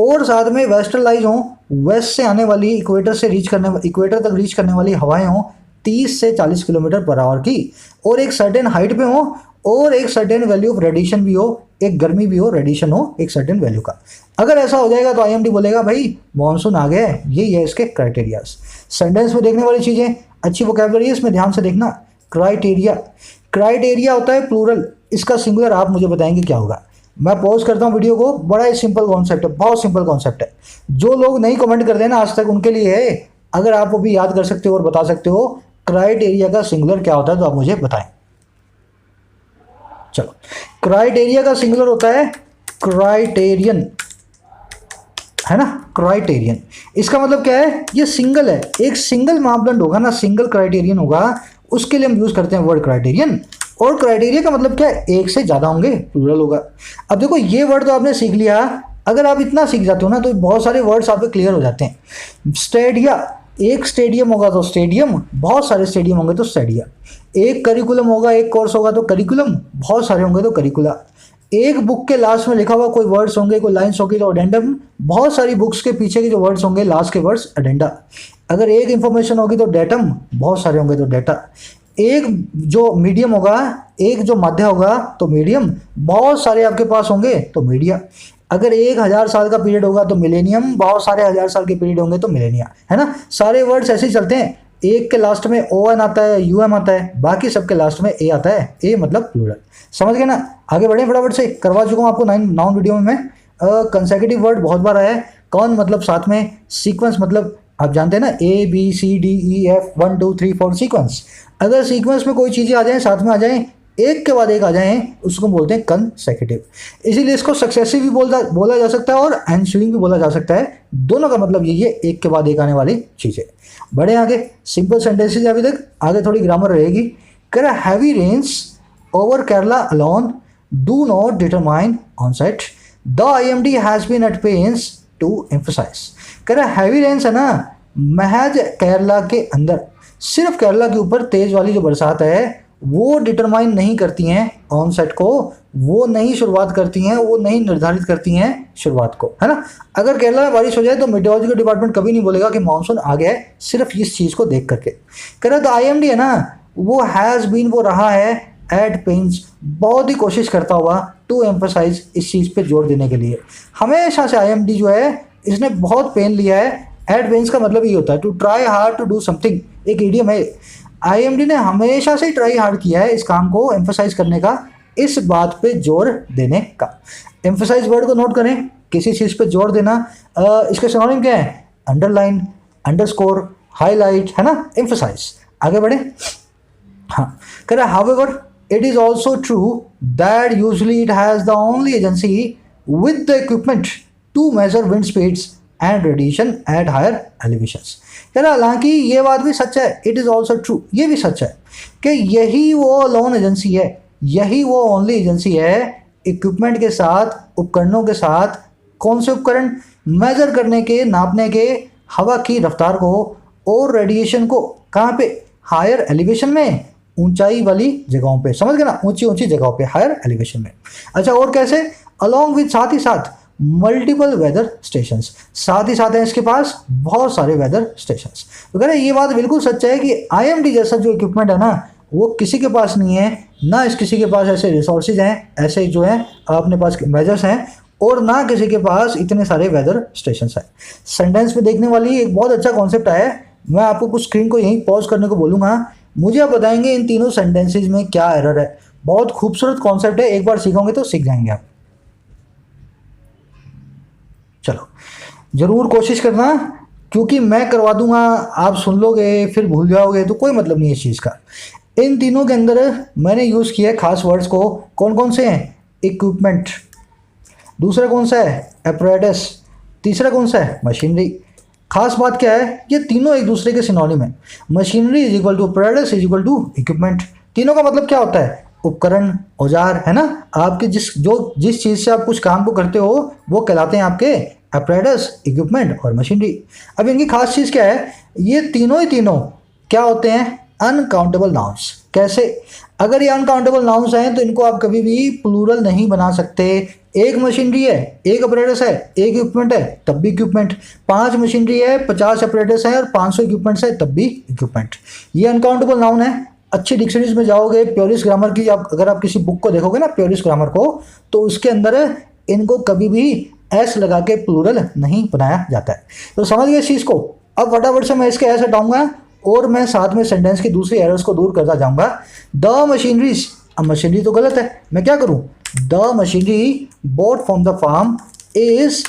और साथ में वेस्टर्लाइज हों, वेस्ट से आने वाली इक्वेटर तक रीच करने वाली हवाएं हों 30 से 40 किलोमीटर पर आवर की, और एक सर्टेन हाइट पे हो, और एक सर्टेन वैल्यू ऑफ रेडिएशन भी हो, एक गर्मी भी हो, रेडिएशन हो एक सर्टेन वैल्यू का। अगर ऐसा हो जाएगा तो IMD बोलेगा भाई मानसून आ गया है। यही है इसके क्राइटेरियाज। सेंटेंस में देखने वाली चीज़ें, अच्छी वोकैबुलरी है, इसमें ध्यान से देखना। क्राइटेरिया होता है प्लूरल, इसका सिंगुलर आप मुझे बताएंगे क्या होगा। मैं पॉज करता हूँ वीडियो को, बड़ा ही सिंपल कॉन्सेप्ट है, बहुत सिंपल कॉन्सेप्ट है। जो लोग नहीं कमेंट करते ना आज तक, उनके लिए है, अगर आप वो भी याद कर सकते हो और बता सकते हो क्राइटेरिया का सिंगुलर क्या होता है तो आप मुझे बताएं। चलो, क्राइटेरिया का सिंगुलर होता है क्राइटेरियन, है ना, क्राइटेरियन। इसका मतलब क्या है, ये सिंगल है, एक सिंगल मापदंड होगा ना, सिंगल क्राइटेरियन होगा, उसके लिए हम यूज करते हैं वर्ड क्राइटेरियन। और क्राइटेरिया का मतलब क्या है, एक से ज़्यादा होंगे, प्लूरल होगा। अब देखो ये वर्ड तो आपने सीख लिया, अगर आप इतना सीख जाते हो ना तो बहुत सारे वर्ड्स आपके क्लियर हो जाते हैं। स्टेडिया, एक स्टेडियम होगा तो स्टेडियम, बहुत सारे स्टेडियम होंगे तो स्टेडिया। एक करिकुलम होगा, एक कोर्स होगा तो करिकुलम, बहुत सारे होंगे तो करिकुला। एक बुक के लास्ट में लिखा हुआ कोई वर्ड्स होंगे, कोई लाइन्स होगी तो अडेंडम, बहुत सारी बुक्स के पीछे के जो वर्ड्स होंगे लास्ट के वर्ड्स अडेंडा। अगर एक इंफॉर्मेशन होगी तो डेटम, बहुत सारे होंगे तो डेटा। एक जो मीडियम होगा, एक जो माध्य होगा तो मीडियम, बहुत सारे आपके पास होंगे तो मीडिया। अगर 1,000 साल का पीरियड होगा तो मिलेनियम, बहुत सारे 1,000 साल के पीरियड होंगे तो मिलेनिया, है ना। सारे वर्ड्स ऐसे ही चलते हैं, एक के लास्ट में ओ एन आता है, यू एम आता है, बाकी सबके लास्ट में ए आता है, ए मतलब प्लूरल। समझ गए ना। आगे बढ़े फटाफट से, करवा चुका हूँ आपको नाउन वीडियो में मैं। कंसेक्यूटिव वर्ड बहुत बार आया है, कौन मतलब साथ में, सीक्वेंस मतलब आप जानते हैं ना, A B C D E F 1 2 3 4 sequence. अगर सीक्वेंस में कोई चीज़ें आ जाएं, साथ में आ जाएं, एक के बाद एक आ जाएं, उसको बोलते हैं कंसेक्यूटिव। इसीलिए इसको सक्सेसिव भी बोला जा सकता है और एनस्यूइंग भी बोला जा सकता है। दोनों का मतलब यही है, एक के बाद एक आने वाली चीज़ें। बढ़े आगे, सिंपल सेंटेंसेज अभी तक, आगे थोड़ी ग्रामर रहेगी। कह रहा heavy rains over Kerala alone do not determine onset, the IMD has been at pains to emphasise. कह रहा हैवी रेन्स है ना, महज केरला के अंदर, सिर्फ केरला के ऊपर तेज वाली जो बरसात है वो डिटरमाइन नहीं करती हैं ऑनसेट को, वो नहीं शुरुआत करती हैं, वो नहीं निर्धारित करती हैं शुरुआत को, है ना। अगर केरला में बारिश हो जाए तो मेट्रोलॉजिकल डिपार्टमेंट कभी नहीं बोलेगा कि मानसून आ गया है, सिर्फ इस चीज़ को देख करके। कह रहा तो IMD है ना, वो हैज़ बीन, वो रहा है, एट पेन्स, बहुत ही कोशिश करता हुआ, टू एम्फसाइज, इस चीज़ पे जोर देने के लिए। हमेशा से IMD जो है इसने बहुत पेन लिया है। एट पेन्स का मतलब ये होता है to try hard to do something, एक इडियम है। IMD ने हमेशा से ट्राई हार्ड किया है इस काम को एम्फसाइज करने का, इस बात पे जोर देने का। एम्फसाइज वर्ड को नोट करें, किसी चीज़ पे जोर देना। इसके सिनोनिम क्या है, अंडरलाइन, अंडरस्कोर, हाईलाइट, है ना, एम्फसाइज। आगे बढ़े। हाँ, कह रहा however it is also true that usually it has the only agency with the equipment to measure wind speeds and radiation at higher elevations. कह रहा हालांकि ये बात भी सच है, इट इज़ ऑल्सो ट्रू, ये भी सच है कि यही वो लोन एजेंसी है, यही वो ओनली एजेंसी है इक्विपमेंट के साथ, उपकरणों के साथ। कौन से उपकरण, मेजर करने के, नापने के हवा की रफ्तार को और रेडिएशन को, कहाँ पे, हायर एलिवेशन में, ऊंचाई वाली जगहों पे। समझ गए ना, ऊंची ऊंची जगहों पे, हायर एलिवेशन में। अच्छा, और कैसे, अलॉन्ग विद, साथ ही साथ, मल्टीपल वेदर स्टेशंस, साथ ही साथ है इसके पास बहुत सारे वेदर स्टेशंस। तो कह रहे ये बात बिल्कुल सच है कि IMD जैसा जो इक्विपमेंट है ना, वो किसी के पास नहीं है, ना इस किसी के पास ऐसे रिसोर्सेज हैं, ऐसे जो हैं अपने पास मेजर्स हैं, और ना किसी के पास इतने सारे वेदर स्टेशंस हैं। सेंटेंस में देखने वाली एक बहुत अच्छा कॉन्सेप्ट है, मैं आपको कुछ स्क्रीन को यहीं पॉज करने को बोलूँगा, मुझे आप बताएंगे इन तीनों सेंटेंसेज में क्या एरर है। बहुत खूबसूरत कॉन्सेप्ट है, एक बार सीखोगे तो सीख जाएंगे आप। चलो ज़रूर कोशिश करना, क्योंकि मैं करवा दूंगा, आप सुन लोगे फिर भूल जाओगे तो कोई मतलब नहीं है इस चीज़ का। इन तीनों के अंदर मैंने यूज़ किया है खास वर्ड्स को, कौन कौन से हैं, इक्विपमेंट, दूसरा कौन सा है, एपरेटस, तीसरा कौन सा है, मशीनरी। खास बात क्या है, ये तीनों एक दूसरे के सिनोनिम है। Machinery is equal to apparatus is equal to equipment. तीनों का मतलब क्या होता है, उपकरण, औजार, है ना। आपके जिस चीज़ से आप कुछ काम को करते हो वो कहलाते हैं आपके एपरेटस, इक्विपमेंट और मशीनरी। अब इनकी खास चीज़ क्या है, ये तीनों ही तीनों क्या होते हैं, अनकाउंटेबल नाउन्स। कैसे, अगर ये अनकाउंटेबल नाउन्स हैं तो इनको आप कभी भी प्लूरल नहीं बना सकते। एक मशीनरी है, एक अपरेटस है, एक इक्विपमेंट है, तब भी इक्विपमेंट। 5 मशीनरी है, 50 अपरेटस है और 500 इक्विपमेंट्स है, तब भी इक्विपमेंट। ये अनकाउंटेबल नाउन है। अच्छी डिक्शनरीज में जाओगे, प्योरिस्ट ग्रामर की, अगर आप किसी बुक को देखोगे ना, प्योरिस्ट ग्रामर को, तो उसके अंदर इनको कभी भी एस लगा के प्लूरल नहीं बनाया जाता है। तो समझ गए इस चीज़ को। अब फटाफट से मैं इसके ऐसे हटाऊंगा और मैं साथ में सेंटेंस की दूसरी एरर्स को दूर करता जाऊंगा। द मशीनरीज, अब मशीनरी तो गलत है, मैं क्या करूं, the machinery bought from the farm is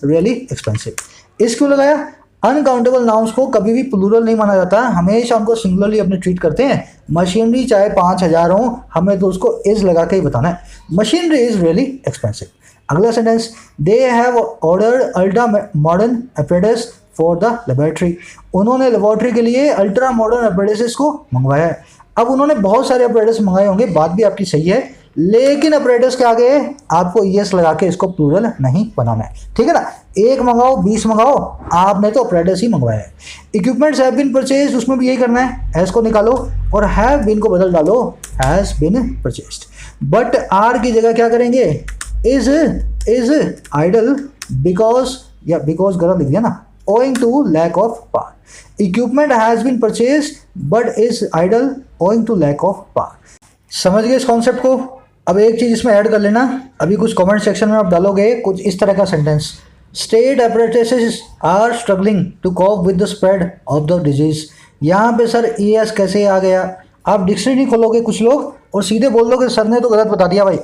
really expensive. इस क्यों लगाया, अनकाउंटेबल नाउन्स को कभी भी प्लूरल नहीं माना जाता, हमेशा उनको सिंगुलरली अपने ट्रीट करते हैं। मशीनरी चाहे 5000 हो, हमें तो उसको इज लगा के ही बताना है, मशीनरी इज रियली एक्सपेंसिव। अगला sentence, they have ordered ultra modern apparatus for the laboratory. उन्होंने लेबोरेटरी के लिए अल्ट्रा मॉडर्न एपरेटस को मंगवाया है। अब उन्होंने बहुत सारे एपरेटस मंगाए होंगे, बात भी आपकी सही है, लेकिन एपरेटस के आगे आपको यस लगा के इसको प्लूरल नहीं बनाना है, ठीक है ना। एक मंगाओ 20 मंगाओ, आपने तो एपरेटस ही मंगवाया है। इक्विपमेंट्स हैव बीन परचेज, उसमें भी यही करना है, हैज को निकालो और हैव बीन को बदल डालो, has been purchased. But are की जगह क्या करेंगे, इज आइडल बिकॉज, या बिकॉज गलत लिख दिया ना, owing to lack of power. Equipment has been purchase but is idle owing to lack of power. समझ गए इस कॉन्सेप्ट को। अब एक चीज़ इसमें ऐड कर लेना, अभी कुछ कमेंट सेक्शन में आप डालोगे कुछ इस तरह का sentence, state apparatus are struggling to cope with the spread of the disease. यहाँ पे सर ES कैसे आ गया, आप डिक्शनरी खोलोगे कुछ लोग और सीधे बोल दोगे सर ने तो गलत बता दिया भाई।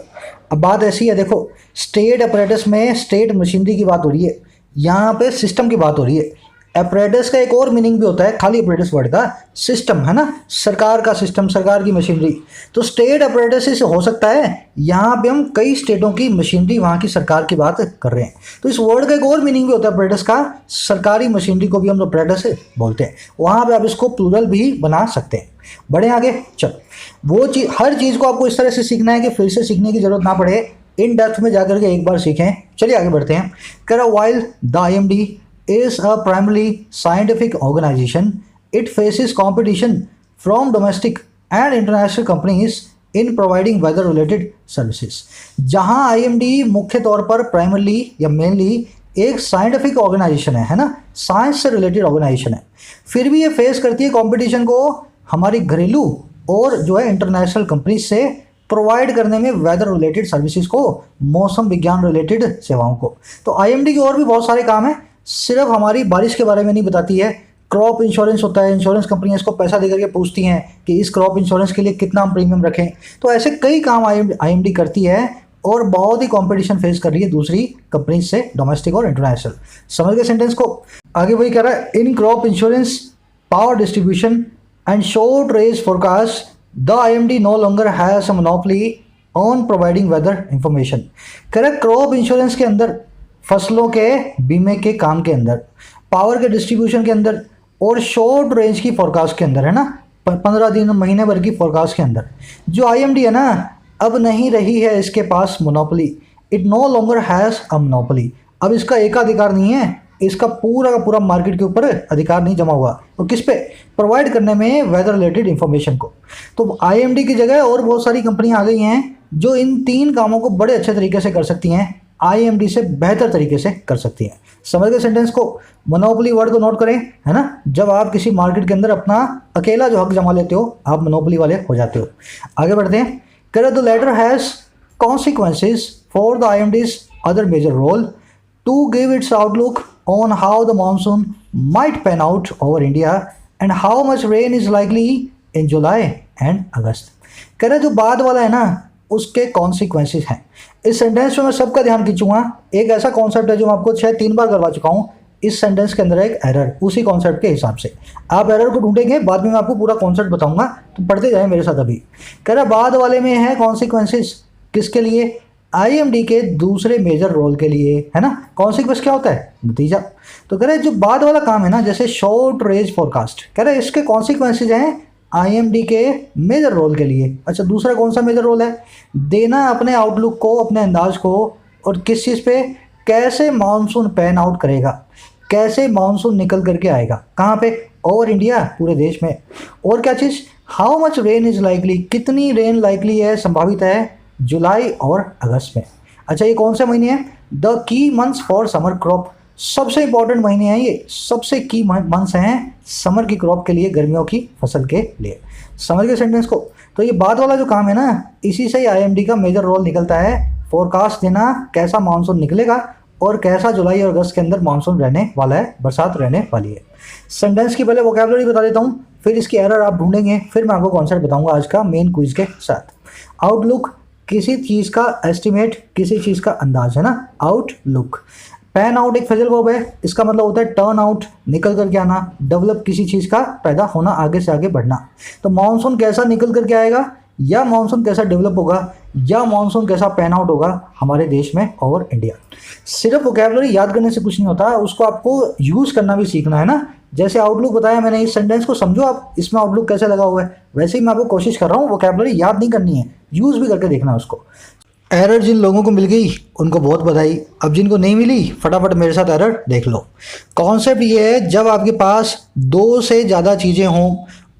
अब बात ऐसी है, देखो स्टेट apparatus में स्टेट मशीनरी की बात हो रही है, यहाँ पे सिस्टम की बात हो रही है। apparatus का एक और मीनिंग भी होता है खाली apparatus वर्ड का, सिस्टम है ना, सरकार का सिस्टम, सरकार की मशीनरी। तो स्टेट apparatus से हो सकता है यहाँ पे हम कई स्टेटों की मशीनरी, वहाँ की सरकार की बात कर रहे हैं। तो इस वर्ड का एक और मीनिंग भी होता है apparatus का, सरकारी मशीनरी को भी हम लोग apparatus बोलते हैं। वहाँ पे आप इसको प्लूरल भी बना सकते हैं। बढ़े आगे, चलो वो चीज़, हर चीज़ को आपको इस तरह से सीखना है कि फिर से सीखने की जरूरत ना पड़े, इन डेप्थ में जाकर के एक बार सीखें। चलिए आगे बढ़ते हैं। कह रहा while the IMD is a primarily scientific organization, it faces competition from domestic and international companies in providing weather related services। जहां IMD मुख्य तौर पर प्राइमरली या मेनली एक साइंटिफिक ऑर्गेनाइजेशन है ना, साइंस से रिलेटेड ऑर्गेनाइजेशन है, फिर भी ये फेस करती है कंपटीशन को हमारी घरेलू और जो है इंटरनेशनल कंपनीज से प्रोवाइड करने में वेदर रिलेटेड सर्विसेज को, मौसम विज्ञान रिलेटेड सेवाओं को। तो IMD के और भी बहुत सारे काम हैं, सिर्फ हमारी बारिश के बारे में नहीं बताती है। क्रॉप इंश्योरेंस होता है, इंश्योरेंस कंपनियां इसको पैसा देकर के पूछती हैं कि इस क्रॉप इंश्योरेंस के लिए कितना हम प्रीमियम रखें। तो ऐसे कई काम IMD करती है और बहुत ही कंपटीशन फेस कर रही है दूसरी कंपनीज से, डोमेस्टिक और इंटरनेशनल। समझ गए सेंटेंस को। आगे वही कह रहा है, in crop insurance, power distribution and short range forecast, the IMD no longer has a monopoly on providing weather information. कह रहा है क्रॉप इंश्योरेंस के अंदर, फसलों के बीमे के काम के अंदर, पावर के डिस्ट्रीब्यूशन के अंदर और शॉर्ट रेंज की फोरकास्ट के अंदर, है ना, 15 दिन महीने भर की फोरकास्ट के अंदर, जो IMD है ना, अब नहीं रही है इसके पास monopoly. It no longer has a monopoly. अब इसका एकाधिकार नहीं है, इसका पूरा का पूरा मार्केट के ऊपर अधिकार नहीं जमा हुआ। तो किस पे? प्रोवाइड करने में वेदर रिलेटेड इंफॉर्मेशन को। तो IMD की जगह और बहुत सारी कंपनियां आ गई हैं जो इन 3 कामों को बड़े अच्छे तरीके से कर सकती हैं, IMD से बेहतर तरीके से कर सकती हैं। समझ गए सेंटेंस को। मोनोपोली वर्ड को नोट करें, है ना, जब आप किसी मार्केट के अंदर अपना अकेला जो हक जमा लेते हो, आप मोनोपोली वाले हो जाते हो। आगे बढ़ते हैं। कह the latter has consequences for the IMD's other major role to give its outlook on how the monsoon might pan out over India and how much rain is likely in July and August। कह रहे जो बाद वाला है ना, उसके कॉन्सिक्वेंसेज हैं। इस सेंटेंस में मैं सबका ध्यान खींचूंगा। एक ऐसा कॉन्सेप्ट है जो मैं आपको 6-3 बार करवा चुका हूँ, इस सेंटेंस के अंदर एक एरर, उसी कॉन्सेप्ट के हिसाब से आप एरर को ढूंढेंगे, बाद में मैं आपको पूरा कॉन्सेप्ट बताऊंगा, तो पढ़ते जाएं मेरे साथ। अभी कह रहा बाद वाले में है कॉन्सिक्वेंसेज, किसके लिए? IMD के दूसरे मेजर रोल के लिए, है ना। कॉन्सिक्वेंस क्या होता है? नतीजा। तो कह रहे जो बाद वाला काम है ना, जैसे शॉर्ट रेंज फोरकास्ट, कह रहे इसके कॉन्सिक्वेंसेज हैं IMD के मेजर रोल के लिए। अच्छा, दूसरा कौन सा मेजर रोल है? देना अपने आउटलुक को, अपने अंदाज को, और किस चीज़ पे? कैसे मानसून पैन आउट करेगा, कैसे मानसून निकल करके आएगा, कहाँ पे? ओवर इंडिया, पूरे देश में। और क्या चीज़? How much rain is likely, कितनी रेन लाइकली है, संभावित है, जुलाई और अगस्त में। अच्छा, ये कौन से महीने हैं? The key months for summer crop, सबसे इंपॉर्टेंट महीने हैं ये, सबसे की मंथ्स हैं समर की क्रॉप के लिए, गर्मियों की फसल के लिए। समझ गए सेंटेंस को। तो ये बाद वाला जो काम है ना, इसी से ही IMD का मेजर रोल निकलता है, फोरकास्ट देना कैसा मानसून निकलेगा और कैसा जुलाई और अगस्त के अंदर मानसून रहने वाला है, बरसात रहने वाली है। सेंटेंस की पहले वोकैबुलरी बता देता हूँ, फिर इसकी एरर आप ढूंढेंगे, फिर मैं आपको कॉन्सेप्ट बताऊंगा आज का मेन क्विज के साथ। आउटलुक, किसी चीज़ का एस्टिमेट, किसी चीज़ का अंदाज, है ना, आउटलुक। पैन आउट एक फ्रेजल वर्ब है, इसका मतलब होता है टर्न आउट, निकल करके आना। डेवलप, किसी चीज़ का पैदा होना, आगे से आगे बढ़ना। तो मानसून कैसा निकल करके आएगा, या मानसून कैसा डेवलप होगा, या मानसून कैसा पैन आउट होगा हमारे देश में और इंडिया। सिर्फ वोकैबुलरी याद करने से कुछ नहीं होता, उसको आपको यूज़ करना भी सीखना है ना। जैसे आउटलुक बताया मैंने, इस सेंटेंस को समझो आप, इसमें आउटलुक कैसे लगा हुआ है, वैसे ही मैं आपको कोशिश कर रहा हूँ। वोकैबुलरी याद नहीं करनी है, यूज़ भी करके देखना है उसको। एरर जिन लोगों को मिल गई उनको बहुत बधाई, अब जिनको नहीं मिली फटाफट मेरे साथ एरर देख लो। कॉन्सेप्ट ये है, जब आपके पास 2 से ज़्यादा चीज़ें हों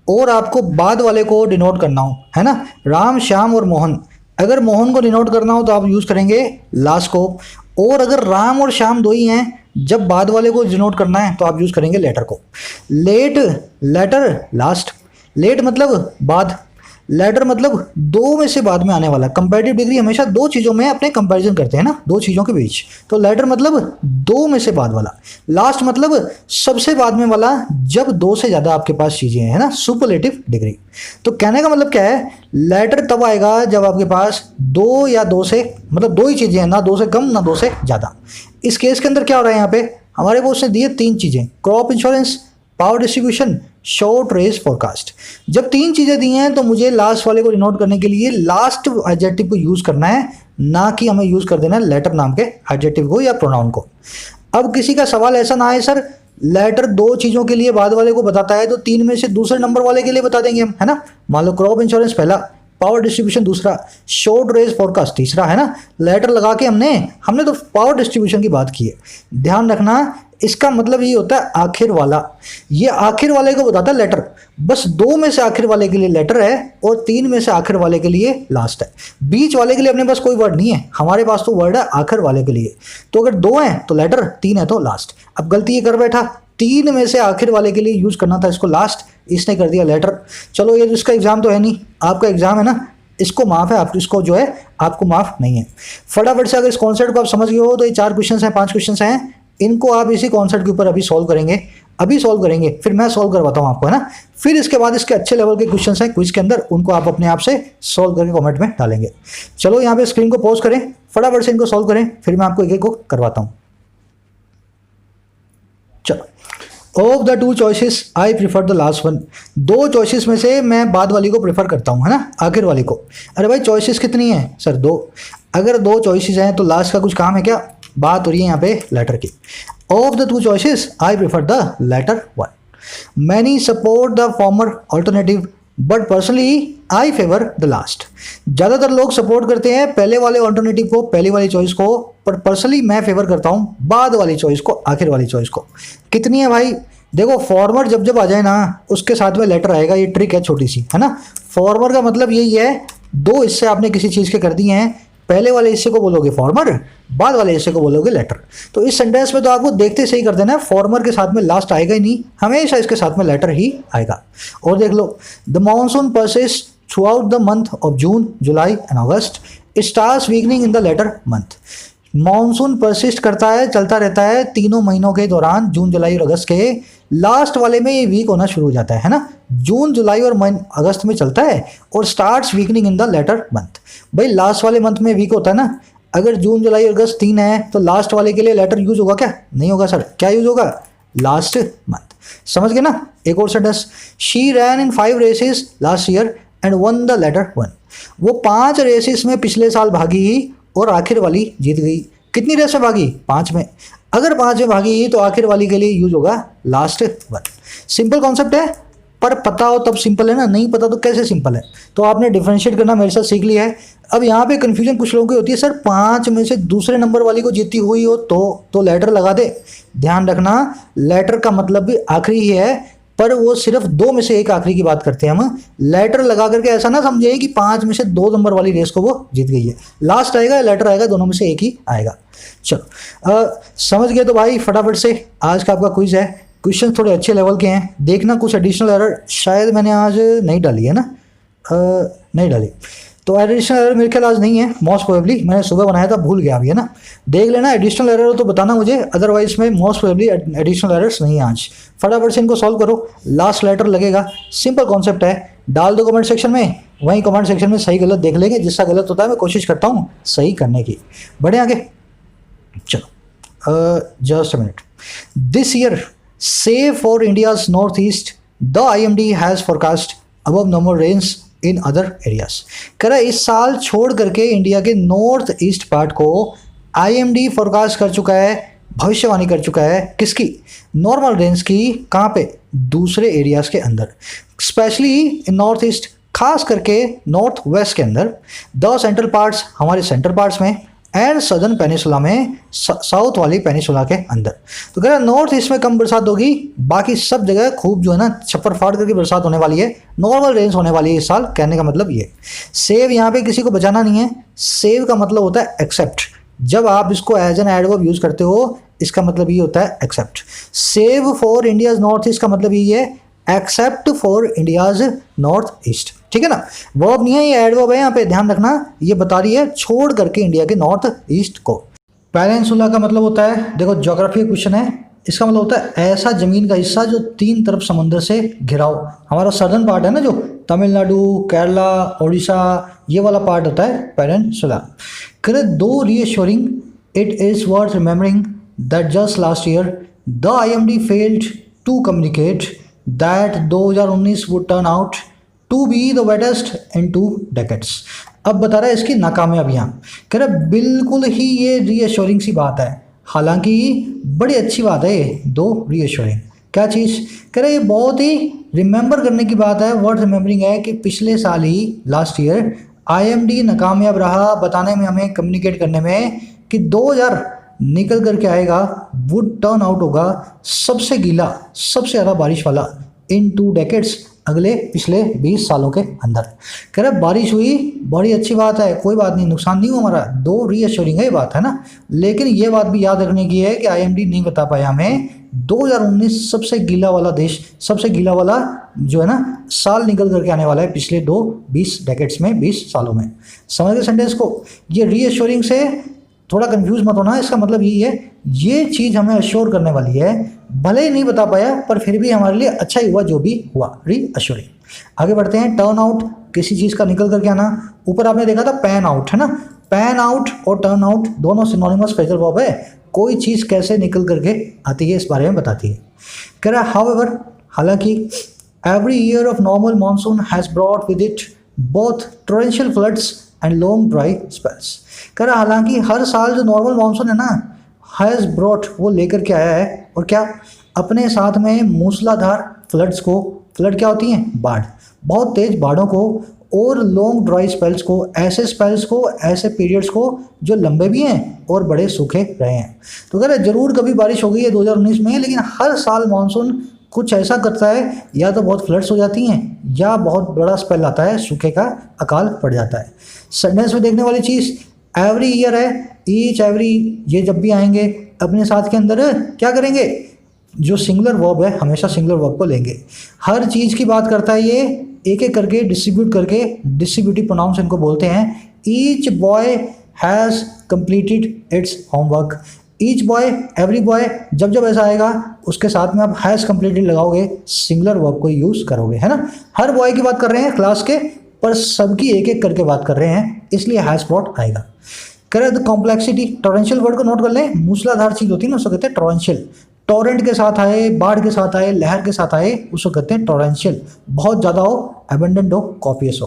और आपको बाद वाले को डिनोट करना हो, है ना, राम, श्याम और मोहन। अगर मोहन को डिनोट करना हो तो आप यूज़ करेंगे लास्ट को, और अगर राम और श्याम 2 ही हैं जब बाद वाले को डिनोट करना है तो आप यूज़ करेंगे लेटर को। Late, letter, last. लेट मतलब बाद, लेटर मतलब दो में से बाद में आने वाला। कंपैरेटिव डिग्री हमेशा दो चीज़ों में अपने कंपैरिजन करते हैं ना, दो चीज़ों के बीच। तो लेटर मतलब दो में से बाद वाला। लास्ट मतलब सबसे बाद में वाला, जब दो से ज़्यादा आपके पास चीज़ें हैं ना, सुपरलेटिव डिग्री। तो कहने का मतलब क्या है, लेटर तब आएगा जब आपके पास दो या दो से, मतलब दो ही चीज़ें हैं, ना दो से कम ना दो से ज़्यादा। इस केस के अंदर क्या हो रहा है, यहाँ पे हमारे को उसने दिए तीन चीज़ें, crop insurance, power distribution, short range forecast. जब तीन चीज़ें दी हैं तो मुझे लास्ट वाले को डिनोट करने के लिए लास्ट एडजेक्टिव को यूज़ करना है, ना कि हमें यूज़ कर देना है लेटर नाम के एडजेक्टिव को या प्रोनाउन को। अब किसी का सवाल ऐसा ना आए, सर लेटर दो चीज़ों के लिए बाद वाले को बताता है तो तीन में से दूसरे नंबर वाले के लिए बता देंगे हम, है ना। मान लो क्रॉप इंश्योरेंस पहला, पावर डिस्ट्रीब्यूशन दूसरा, शॉर्ट रेंज फोरकास्ट तीसरा, है ना। लेटर लगा के हमने तो पावर डिस्ट्रीब्यूशन की बात की है। ध्यान रखना, इसका मतलब ये होता है आखिर वाला, ये आखिर वाले को बताता है लेटर। बस दो में से आखिर वाले के लिए लेटर है और तीन में से आखिर वाले के लिए लास्ट है। बीच वाले के लिए अपने पास कोई वर्ड नहीं है, हमारे पास तो वर्ड है आखिर वाले के लिए। तो अगर दो हैं तो लेटर, तीन है तो लास्ट। अब गलती ये कर बैठा, तीन में से आखिर वाले के लिए यूज करना था इसको लास्ट, इसने कर दिया लेटर। चलो ये इसका एग्जाम तो है नहीं, आपका एग्जाम है ना, इसको माफ है, आप इसको जो है आपको माफ नहीं है। फटाफट से अगर इस कॉन्सेप्ट को आप समझ गए हो तो ये 4 क्वेश्चन हैं, 5 क्वेश्चन हैं, इनको आप इसी कॉन्सेप्ट के ऊपर अभी सॉल्व करेंगे, फिर मैं सॉल्व करवाता हूँ आपको, है ना। फिर इसके बाद इसके अच्छे लेवल के क्वेश्चन हैं क्विज के अंदर, उनको आप अपने आप से सॉल्व करके कमेंट में डालेंगे। चलो यहाँ पे स्क्रीन को पॉज करें, फटाफट से इनको सॉल्व करें, फिर मैं आपको एक एक को करवाता हूँ। चलो, of the two choices I prefer the last one. दो चॉइसेस में से मैं बाद वाली को प्रेफर करता हूँ, है ना, आखिर वाली को। अरे भाई चॉइसेस कितनी है सर, दो। अगर दो चॉइसेस हैं तो लास्ट का कुछ काम है क्या, बात हो रही है यहाँ पे लेटर की। Of the two choices I prefer the latter one. Many support the former alternative but personally I favour the last. ज़्यादातर लोग सपोर्ट करते हैं पहले वाले ऑल्टरनेटिव को, पहली वाली चॉइस को, पर पर्सनली मैं फेवर करता हूँ बाद वाली चॉइस को, आखिर वाली चॉइस को। कितनी है भाई, देखो फॉर्मर जब जब आ जाए ना उसके साथ में लेटर आएगा, ये ट्रिक है छोटी सी, है ना। फॉर्मर का मतलब यही है, दो हिस्से आपने किसी चीज़ के कर दिए हैं, पहले वाले हिस्से को बोलोगे फॉर्मर, बाद वाले हिस्से को बोलोगे लेटर। तो इस सेंटेंस में तो आपको देखते सही कर देना है, फॉर्मर के साथ में लास्ट आएगा ही नहीं, हमेशा इसके साथ में लेटर ही आएगा। और देख लो, the monsoon persist throughout the month of June, July and August, starts weakening in the letter month. Monsoon persist करता है, चलता रहता है तीनों महीनों के दौरान, जून जुलाई और अगस्त के। लास्ट वाले में ये वीक होना शुरू हो जाता है ना, जून जुलाई और अगस्त में चलता है, और starts weakening in the letter month. भाई लास्ट वाले मंथ में वीक होता है ना, अगर जून जुलाई और अगस्त 3 है तो लास्ट वाले के लिए लेटर यूज होगा क्या, नहीं होगा सर। क्या यूज होगा, लास्ट मंथ। समझ गए ना। एक और sentence, she ran in 5 races last year and won the latter one. वो 5 रेसेस में पिछले साल भागी और आखिर वाली जीत गई। कितनी रेस में भागी, 5 में। अगर 5 में भागी तो आखिर वाली के लिए यूज होगा लास्ट वन। सिंपल कॉन्सेप्ट है, पर पता हो तब सिंपल है ना, नहीं पता तो कैसे सिंपल है। तो आपने डिफरेंशिएट करना मेरे साथ सीख लिया है। अब यहाँ पे कन्फ्यूजन कुछ लोगों की होती है, सर 5 में से दूसरे नंबर वाली को जीती हुई हो तो लेटर लगा दे। ध्यान रखना, लेटर का मतलब भी आखिरी ही है, पर वो सिर्फ 2 में से एक आखिरी की बात करते हैं हम। लेटर लगा करके ऐसा ना समझे कि 5 में से 2 नंबर वाली रेस को वो जीत गई है। लास्ट आएगा या लेटर आएगा, दोनों में से एक ही आएगा। चलो समझ गए तो भाई फटाफट से आज का आपका क्विज है। क्वेश्चन थोड़े अच्छे लेवल के हैं, देखना कुछ एडिशनल एरर शायद मैंने आज नहीं डाली है ना, नहीं डाली तो एडिशनल एरर मेरे ख्याल आज नहीं है, मोस्ट प्रोबेबली मैंने सुबह बनाया था, भूल गया अभी, है ना। देख लेना, एडिशनल एरर हो तो बताना मुझे, अदरवाइज में मोस्ट प्रोबेबली एडिशनल एरर्स नहीं है आज। फटाफट से इनको सॉल्व करो, लास्ट लेटर लगेगा, सिंपल कॉन्सेप्ट है। डाल दो कमेंट सेक्शन में, वहीं कमेंट सेक्शन में सही गलत देख लेंगे, जिसका गलत होता है मैं कोशिश करता हूँ सही करने की। बढ़े आगे, चलो just a minute. This year say for India's northeast, the IMD has forecast above normal rains in other areas। कह रहा है इस साल छोड़ करके इंडिया के नॉर्थ ईस्ट पार्ट को IMD फोरकास्ट कर चुका है, भविष्यवाणी कर चुका है किसकी, नॉर्मल रेंज की। कहाँ पे, दूसरे एरियाज के अंदर, स्पेशली नॉर्थ ईस्ट, खास करके नॉर्थ वेस्ट के अंदर, द सेंट्रल पार्ट्स, हमारे सेंट्रल पार्ट्स में, एंड सदर्न पेनिसुला में, साउथ वाली पेनिसुला के अंदर। तो कह रहा है नॉर्थ ईस्ट में कम बरसात होगी, बाकी सब जगह खूब जो है ना छप्पर फाड़ करके बरसात होने वाली है, नॉर्मल रेंज होने वाली है इस साल। कहने का मतलब ये, सेव यहाँ पे किसी को बचाना नहीं है, सेव का मतलब होता है एक्सेप्ट, जब आप इसको एज एन एडवर्ब यूज करते हो इसका मतलब ये होता है except. Save for India's north east का मतलब ये है except for India's north east, ठीक है ना। वर्ब नहीं है ये, एडवर्ब है, यहाँ पे ध्यान रखना। ये बता रही है छोड़ करके इंडिया के नॉर्थ ईस्ट को। पेनिनसुला का मतलब होता है, देखो ज्योग्राफी क्वेश्चन है, इसका मतलब होता है ऐसा जमीन का हिस्सा जो 3 तरफ समुद्र से घिरा हो। हमारा सदर्न पार्ट है ना, जो तमिलनाडु, केरला, उड़ीसा, ये वाला पार्ट होता है पेनिनसुला। करे दो reassuring it is worth remembering that just last year the IMD failed to communicate that 2019 would turn out to be the wettest in 2 decades. अब बता रहा है इसकी नाकामयाबियां, कह रहा बिल्कुल ही ये रीअश्योरिंग सी बात है, हालांकि बड़ी अच्छी बात है ये दो रीअश्योरिंग। क्या चीज़ कह रहे, ये बहुत ही रिमेंबर करने की बात है, वर्ड रिमेंबरिंग है कि पिछले साल ही लास्ट ईयर IMD नाकामयाब रहा बताने में, हमें कम्युनिकेट करने में कि 2000 निकल करके आएगा, वुड टर्न आउट होगा सबसे गीला सबसे ज़्यादा बारिश वाला इन 2 डेकेड्स, अगले पिछले 20 सालों के अंदर। कह रहे बारिश हुई, बड़ी अच्छी बात है, कोई बात नहीं, नुकसान नहीं हुआ हमारा, दो रीअश्योरिंग है ये बात है ना। लेकिन ये बात भी याद रखने की है कि IMD नहीं बता पाया हमें 2019 सबसे गीला वाला देश, सबसे गीला वाला जो है ना साल निकल करके आने वाला है पिछले 20 डेकेड्स में, 20 सालों में। समझ गए सेंटेंस को। ये रीअश्योरिंग से थोड़ा कंफ्यूज मत होना, इसका मतलब यही है ये चीज़ हमें अश्योर करने वाली है, भले ही नहीं बता पाया पर फिर भी हमारे लिए अच्छा ही हुआ जो भी हुआ, रीअश्योरिंग। आगे बढ़ते हैं। टर्न आउट, किसी चीज़ का निकल करके आना। ऊपर आपने देखा था पैन आउट है ना, पैन आउट और टर्न आउट दोनों सिनोनिमस फ्रेजल वर्ब है, कोई चीज़ कैसे निकल करके आती है इस बारे में बताती है। कह रहा है हाउएवर, हालांकि every year of normal monsoon has brought with it both torrential floods and long dry spells. कह रहा हालांकि हर साल जो नॉर्मल मानसून है ना, हैज़ ब्रॉट वो लेकर के आया है, और क्या अपने साथ में मूसलाधार फ्लड्स को, फ्लड क्या होती हैं, बाढ़, बहुत तेज बाढ़ों को, और लॉन्ग ड्राई स्पेल्स को, ऐसे स्पेल्स को, ऐसे पीरियड्स को जो लंबे भी हैं और बड़े सूखे रहे हैं। तो कह रहे जरूर कभी बारिश हो गई है 2019 में, लेकिन हर साल मानसून कुछ ऐसा करता है, या तो बहुत फ्लड्स हो जाती हैं या बहुत बड़ा स्पेल आता है, सूखे का अकाल पड़ जाता है। सेंटेंस में देखने वाली चीज़ एवरी ईयर है, ईच एवरी, ये जब भी आएंगे अपने साथ के अंदर क्या करेंगे, जो सिंगुलर वर्ब है हमेशा सिंगुलर वर्ब को लेंगे। हर चीज़ की बात करता है ये, एक एक करके डिस्ट्रीब्यूट करके, डिस्ट्रीब्यूटिव प्रोनाउंस इनको बोलते हैं। Each boy has completed it's homework, each boy, every boy, जब जब ऐसा आएगा उसके साथ में आप हैज़ कंप्लीटेड लगाओगे, सिंगुलर वर्ब को यूज़ करोगे, है ना। हर बॉय की बात कर रहे हैं क्लास के, पर सबकी एक एक करके बात कर रहे हैं, इसलिए हैज़ ब्रॉट आएगा। कह रहे द कॉम्प्लेक्सिटी, टोरेंशियल वर्ड को नोट कर लें, मूसलाधार चीज़ होती है ना उसको कहते हैं टोरेंशियल। टोरेंट के साथ आए, बाढ़ के साथ आए, लहर के साथ आए, उसको कहते हैं टोरेंशियल। बहुत ज़्यादा हो, एबंडेंट हो, कॉपियस हो।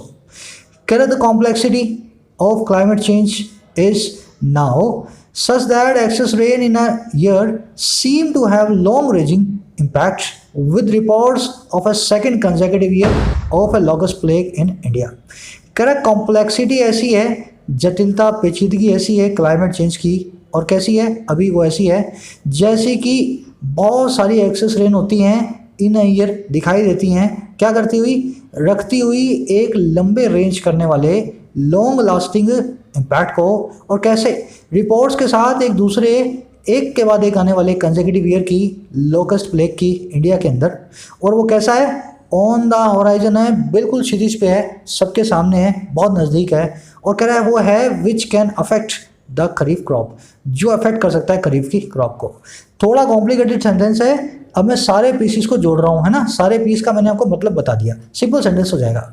कह रहे the complexity of climate change is now such that excess rain in a year seem to have long-ranging impact, with reports of a second consecutive year of a locust plague in India. कह रहा कॉम्प्लेक्सिटी ऐसी है, जटिलता पेचीदगी ऐसी है क्लाइमेट चेंज की, और कैसी है, अभी वो ऐसी है जैसे कि बहुत सारी एक्सेस रेन होती हैं इन ईयर, दिखाई देती हैं, क्या करती हुई, रखती हुई एक लंबे रेंज करने वाले लॉन्ग लास्टिंग इम्पैक्ट को, और कैसे रिपोर्ट्स के साथ एक दूसरे, एक के बाद एक आने वाले कंसेक्यूटिव ईयर की लोकस्ट प्लेग की इंडिया के अंदर। और वो कैसा है, ऑन द होराइजन है, बिल्कुल क्षितिज पे है, सबके सामने है, बहुत नज़दीक है। और कह रहा है वो है which can affect the kharif crop, जो अफेक्ट कर सकता है खरीफ की क्रॉप को। थोड़ा कॉम्प्लिकेटेड सेंटेंस है, अब मैं सारे पीसीस को जोड़ रहा हूँ, है ना, सारे पीस का मैंने आपको मतलब बता दिया, सिंपल सेंटेंस हो जाएगा।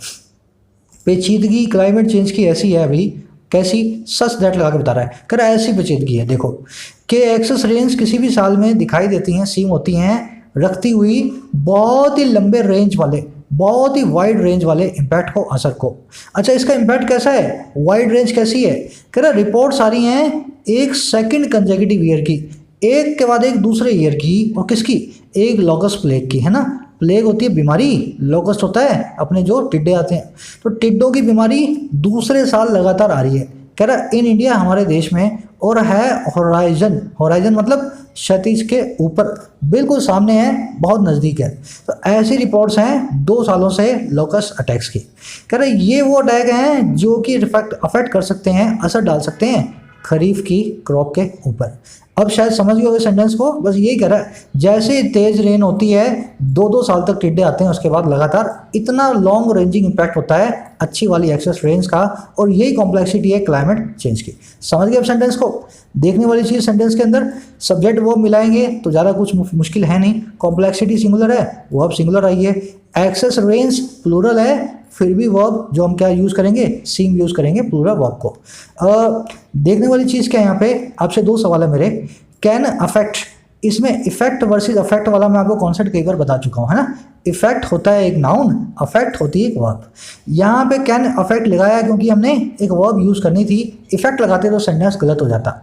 पेचीदगी क्लाइमेट चेंज की ऐसी है अभी, कैसी, सच दैट लगा के बता रहा है, कह रहा है ऐसी पेचीदगी है देखो कि एक्सेस रेंज किसी भी साल में दिखाई देती हैं, सीम होती हैं, रखती हुई बहुत ही लंबे रेंज वाले, बहुत ही वाइड रेंज वाले इम्पैक्ट को, असर को। अच्छा इसका इम्पैक्ट कैसा है, वाइड रेंज कैसी है, कह रहा रिपोर्ट्स आ रही हैं एक सेकंड कंसेक्यूटिव ईयर की, एक के बाद एक दूसरे ईयर की, और किसकी, एक लॉकस्ट प्लेग की, है ना। प्लेग होती है बीमारी, लोकस्ट होता है अपने जो टिड्डे आते हैं, तो टिड्डों की बीमारी दूसरे साल लगातार आ रही है, कह रहा इन इंडिया, हमारे देश में, और है होराइजन, होराइजन मतलब क्षितिज के ऊपर, बिल्कुल सामने है, बहुत नज़दीक है। तो ऐसी रिपोर्ट्स हैं 2 सालों से लोकस्ट अटैक्स की। कह रहे ये वो अटैक हैं जो कि अफेक्ट कर सकते हैं, असर डाल सकते हैं खरीफ की क्रॉप के ऊपर। अब शायद समझ गए होंगे सेंटेंस को, बस यही कह रहा है जैसे तेज रेन होती है 2-2 साल तक टिड्डे आते हैं, उसके बाद लगातार इतना लॉन्ग रेंजिंग इम्पैक्ट होता है अच्छी वाली एक्सेस रेंज का, और यही कॉम्प्लेक्सिटी है क्लाइमेट चेंज की। समझ गए अब सेंटेंस को? देखने वाली चीज़ सेंटेंस के अंदर सब्जेक्ट वर्ब मिलाएंगे तो ज़्यादा कुछ मुश्किल है नहीं। कॉम्प्लेक्सिटी सिंगुलर है, वर्ब सिंगुलर आई है। एक्सेस रेंज प्लूरल है, फिर भी वर्ब जो हम क्या यूज़ करेंगे, सीम यूज़ करेंगे प्लूरल वर्ब को। देखने वाली चीज़ क्या है यहाँ पे, आपसे 2 सवाल है मेरे। कैन अफेक्ट, इसमें इफेक्ट वर्सेस अफेक्ट वाला मैं आपको कॉन्सेप्ट कई बार बता चुका हूँ, है ना। इफेक्ट होता है एक नाउन, अफेक्ट होती है एक वर्ब। यहाँ पे कैन अफेक्ट लगाया क्योंकि हमने एक वर्ब यूज़ करनी थी, इफेक्ट लगाते तो सेंटेंस गलत हो जाता।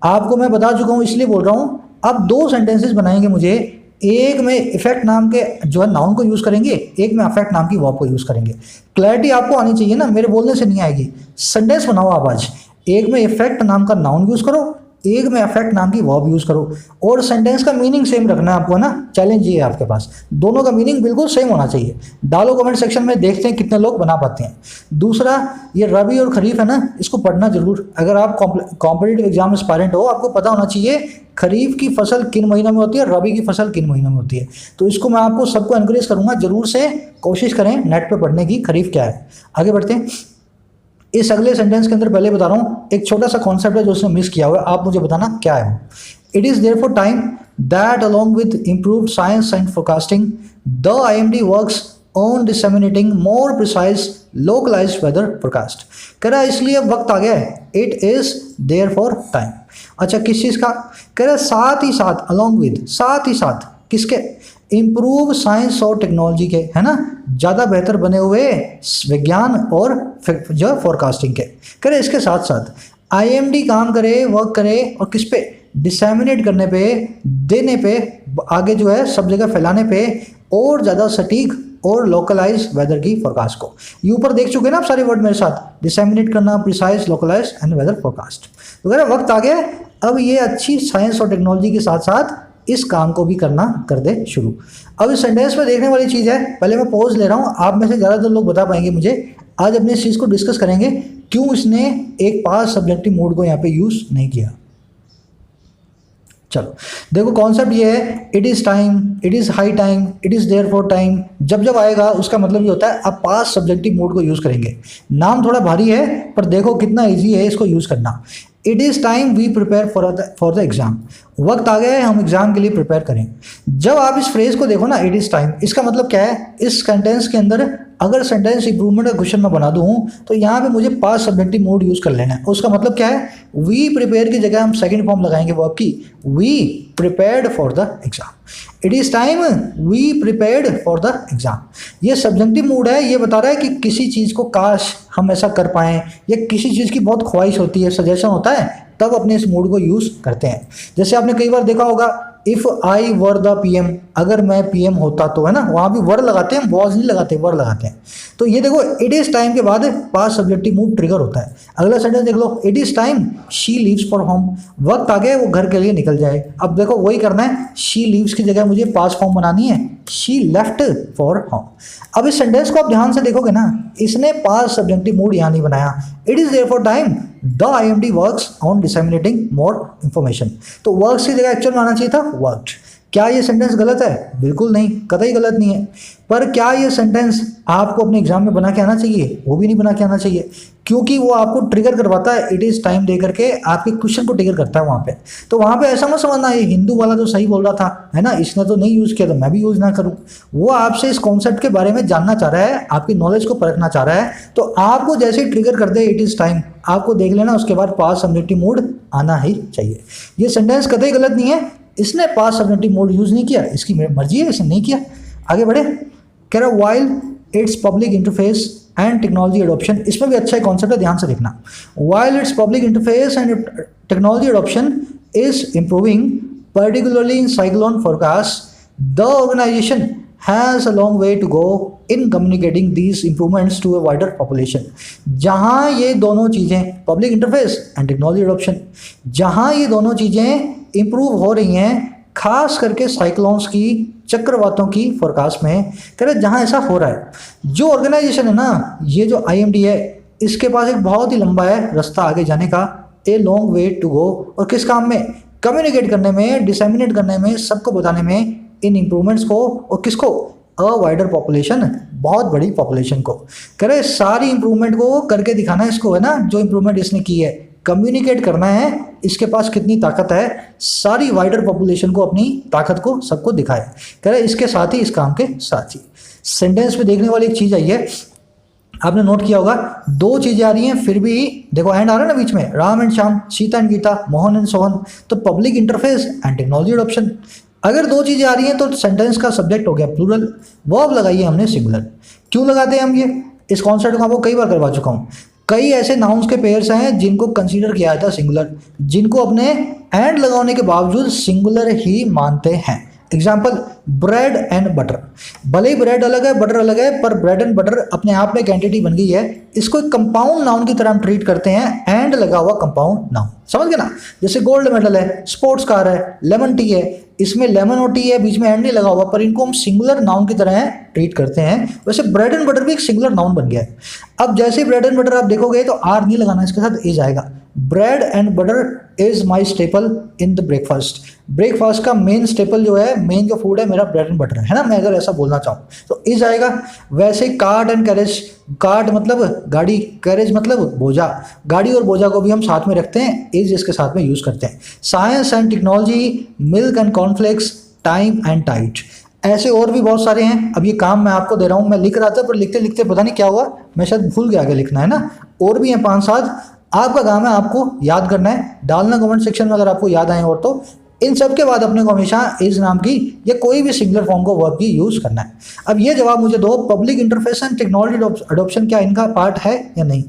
आपको मैं बता चुका हूँ इसलिए बोल रहा हूँ। अब 2 सेंटेंसेस बनाएंगे मुझे, एक में इफेक्ट नाम के जो है नाउन को यूज़ करेंगे, एक में अफेक्ट नाम की वर्ब को यूज़ करेंगे। क्लैरिटी आपको आनी चाहिए ना, मेरे बोलने से नहीं आएगी। सेंटेंस बनाओ आप आज, एक में इफेक्ट नाम का नाउन यूज़ करो, एक में अफेक्ट नाम की वर्ब यूज़ करो, और सेंटेंस का मीनिंग सेम रखना है आपको, है ना। चैलेंज ये है आपके पास, दोनों का मीनिंग बिल्कुल सेम होना चाहिए। डालो कमेंट सेक्शन में, देखते हैं कितने लोग बना पाते हैं। दूसरा, ये रबी और खरीफ है ना, इसको पढ़ना जरूर। अगर आप कॉम्पिटिटिव एग्जाम एस्पायरेंट हो, आपको पता होना चाहिए खरीफ की फसल किन महीनों में होती है, रबी की फसल किन महीनों में होती है। तो इसको मैं आपको सबको एनकरेज करूंगा, जरूर से कोशिश करें नेट पे पढ़ने की, खरीफ क्या है। आगे बढ़ते हैं। इस अगले सेंटेंस के अंदर पहले बता रहा हूँ एक छोटा सा कॉन्सेप्ट है जो उसने मिस किया हुआ है, आप मुझे बताना क्या है वो। It is therefore time that along with improved science and forecasting the IMD works on disseminating more precise localised weather forecast. कह रहा है इसलिए अब वक्त आ गया है, इट इज़ देयरफॉर टाइम। अच्छा, किस चीज़ का? कह रहा है साथ ही साथ, अलॉन्ग विद, साथ ही साथ किसके? इम्प्रूव साइंस और टेक्नोलॉजी के, है ना, ज़्यादा बेहतर बने हुए विज्ञान और जो फोरकास्टिंग के। कह रहे इसके साथ साथ IMD काम करे, वर्क करे, और किस पे? डिसेमिनेट करने पे, देने पे, आगे जो है सब जगह फैलाने पे, और ज़्यादा सटीक और लोकलाइज वेदर की फोरकास्ट को। ये ऊपर देख चुके ना आप सारे वर्ड मेरे साथ, डिसेमिनेट करना, precise, localise and weather forecast. तो कह रहे वक्त आ गया अब ये अच्छी साइंस और टेक्नोलॉजी के साथ साथ इस काम को भी करना कर दे शुरू। अब इस सेंटेंस में देखने वाली चीज़ है, पहले मैं पॉज ले रहा हूँ, आप में से ज़्यादातर लोग बता पाएंगे मुझे। आज अपने इस चीज़ को डिस्कस करेंगे क्यों इसने एक पास सब्जेक्टिव मूड को यहाँ पे यूज़ नहीं किया। चलो देखो, कॉन्सेप्ट ये है, it is time, it is high time, it is therefore time. जब जब आएगा उसका मतलब ये होता है आप पास सब्जेक्टिव मूड को यूज़ करेंगे। नाम थोड़ा भारी है पर देखो कितना ईजी है इसको यूज़ करना। It is time we prepare for the exam. वक्त आ गया है हम एग्ज़ाम के लिए प्रिपेयर करें। जब आप इस फ्रेज को देखो ना, इट इज़ टाइम, इसका मतलब क्या है? इस सेंटेंस के अंदर अगर सेंटेंस इंप्रूवमेंट का क्वेश्चन मैं बना दूँ तो यहाँ पे मुझे पास्ट सब्जेक्टिव मूड यूज़ कर लेना है। उसका मतलब क्या है? वी प्रिपेयर की जगह हम सेकंड फॉर्म लगाएंगे वर्ब की, we prepared for the exam. It is time we prepared for the exam. ये सब्जेक्टिव मूड है, ये बता रहा है कि किसी चीज़ को काश हम ऐसा कर पाएँ, या किसी चीज़ की बहुत ख्वाहिश होती है, सजेशन होता है, तब अपने इस मूड को यूज़ करते हैं। जैसे आपने कई बार देखा होगा, if I were the PM, अगर मैं PM होता तो, है ना, वहाँ भी वर लगाते हैं, वॉज नहीं लगाते, वर लगाते हैं। तो ये देखो, इट इज़ टाइम के बाद पास्ट सब्जेक्टिव मूड ट्रिगर होता है। अगला सेंटेंस देख लो, it is time she leaves for home. वक्त आ गया वो घर के लिए निकल जाए। अब देखो वही करना है, शी लीव्स की जगह मुझे पास्ट फॉर्म बनानी है, शी लेफ्ट फॉर होम। अब इस सेंटेंस को आप ध्यान से देखोगे ना, इसने पास्ट सब्जेक्टिव मूड यहाँ नहीं बनाया। It is therefore time the IMD works on disseminating more information. तो वर्क्स की जगह एक्चुअल में आना चाहिए था वर्कड। क्या ये सेंटेंस गलत है? बिल्कुल नहीं, कतई गलत नहीं है। पर क्या ये सेंटेंस आपको अपने एग्जाम में बना के आना चाहिए? वो भी नहीं बना के आना चाहिए, क्योंकि वो आपको ट्रिगर करवाता है, इट इज़ टाइम दे करके आपके क्वेश्चन को ट्रिगर करता है वहाँ पे। तो वहाँ पे ऐसा मत समझना ये हिंदू वाला तो सही बोल रहा था, है ना, इसने तो नहीं यूज़ किया तो मैं भी यूज़ ना करूँ। वो आपसे इस कॉन्सेप्ट के बारे में जानना चाह रहा है, आपकी नॉलेज को परखना चाह रहा है। तो आपको जैसे ही ट्रिगर कर दे इट इज़ टाइम, आपको देख लेना उसके बाद पास्ट सब्जेक्टिव मूड आना ही चाहिए। ये सेंटेंस कतई गलत नहीं है, इसने पास्ट सब्जेक्टिव मोड यूज़ नहीं किया, इसकी मर्जी है, इसने नहीं किया। आगे बढ़े, कह रहा while it's public interface and technology adoption. इसमें भी अच्छा कॉन्सेप्ट है, ध्यान से देखना। While it's public interface and technology adoption is improving particularly in cyclone forecast, the organization has a long way to go in communicating these improvements to a wider population। जहाँ ये दोनों चीज़ें, public interface and technology adoption, जहाँ ये दोनों चीज़ें इम्प्रूव हो रही हैं, खास करके साइक्लोन्स की, चक्रवातों की फोरकास्ट में, कह रहे जहाँ ऐसा हो रहा है, जो ऑर्गेनाइजेशन है ना, ये जो IMD है, इसके पास एक बहुत ही लंबा है रास्ता आगे जाने का, a long way to go. और किस काम में? कम्युनिकेट करने में, डिसेमिनेट करने में, सबको बताने में इन इम्प्रूवमेंट्स को। और किसको? अ वाइडर पॉपुलेशन, बहुत बड़ी पॉपुलेशन को। कह रहे सारी इंप्रूवमेंट को करके दिखाना है इसको, है ना, जो इंप्रूवमेंट इसने की है कम्युनिकेट करना है, इसके पास कितनी ताकत है, सारी वाइडर पॉपुलेशन को अपनी ताकत को सबको दिखाए। कह रहे इसके साथ ही, इस काम के साथ ही। सेंटेंस में देखने वाली एक चीज आई है, आपने नोट किया होगा, दो चीजें आ रही हैं फिर भी देखो एंड आ रहा है ना बीच में, Ram and Shyam, Sita and Gita, Mohan and Sohan. तो public interface and technology adoption. अगर दो चीजें आ रही हैं तो सेंटेंस का सब्जेक्ट हो गया प्लूरल, वर्ब लगाइए हमने सिंगुलर। क्यों लगाते हैं हम ये? इस कॉन्सेप्ट को आपको कई बार करवा चुका हूं। कई ऐसे नाउन्स के पेयर्स हैं जिनको कंसीडर किया जाता है सिंगुलर, जिनको अपने एंड लगाने के बावजूद सिंगुलर ही मानते हैं। Example, bread and butter. भले ही ब्रेड अलग है, बटर अलग है, पर ब्रेड एंड बटर अपने आप में एक एंटिटी बन गई है। इसको एक कंपाउंड नाउन की तरह हम ट्रीट करते हैं, एंड लगा हुआ कंपाउंड नाउन। समझ गए ना? जैसे गोल्ड मेडल है, स्पोर्ट्स कार है, लेमन टी है, इसमें लेमन और टी है, बीच में एंड नहीं लगा हुआ, पर इनको हम सिंगुलर नाउन की तरह ट्रीट करते हैं। वैसे ब्रेड एंड बटर भी एक सिंगुलर नाउन बन गया है। अब जैसे ब्रेड एंड बटर आप देखोगे तो आर नहीं लगाना, इसके साथ इज आएगा। Bread and butter is my staple in the breakfast. Breakfast का मेन स्टेपल जो है, मेन जो फूड है मेरा ब्रेड एंड बटर है ना, मैं अगर ऐसा बोलना चाहूँ तो इज आएगा। वैसे कार्ट एंड कैरेज, कार्ट मतलब गाड़ी, कैरेज मतलब बोझा, गाड़ी और बोझा को भी हम साथ में रखते हैं, इज इसके साथ में यूज करते हैं। Science and technology, milk and cornflakes, time and tight. ऐसे और भी बहुत सारे हैं। अब ये काम मैं आपको दे रहा हूँ, मैं लिख रहा था पर लिखते लिखते पता नहीं क्या हुआ, मैं शायद भूल गया आगे लिखना, है ना। और भी हैं 5-7, आपका काम है आपको याद करना है, डालना कमेंट सेक्शन में अगर आपको याद आए। और तो इन सब के बाद अपने को हमेशा इज नाम की या कोई भी सिंगुलर फॉर्म को वर्ब की यूज करना है। अब ये जवाब मुझे दो, public interface and technology adoption क्या इनका पार्ट है या नहीं?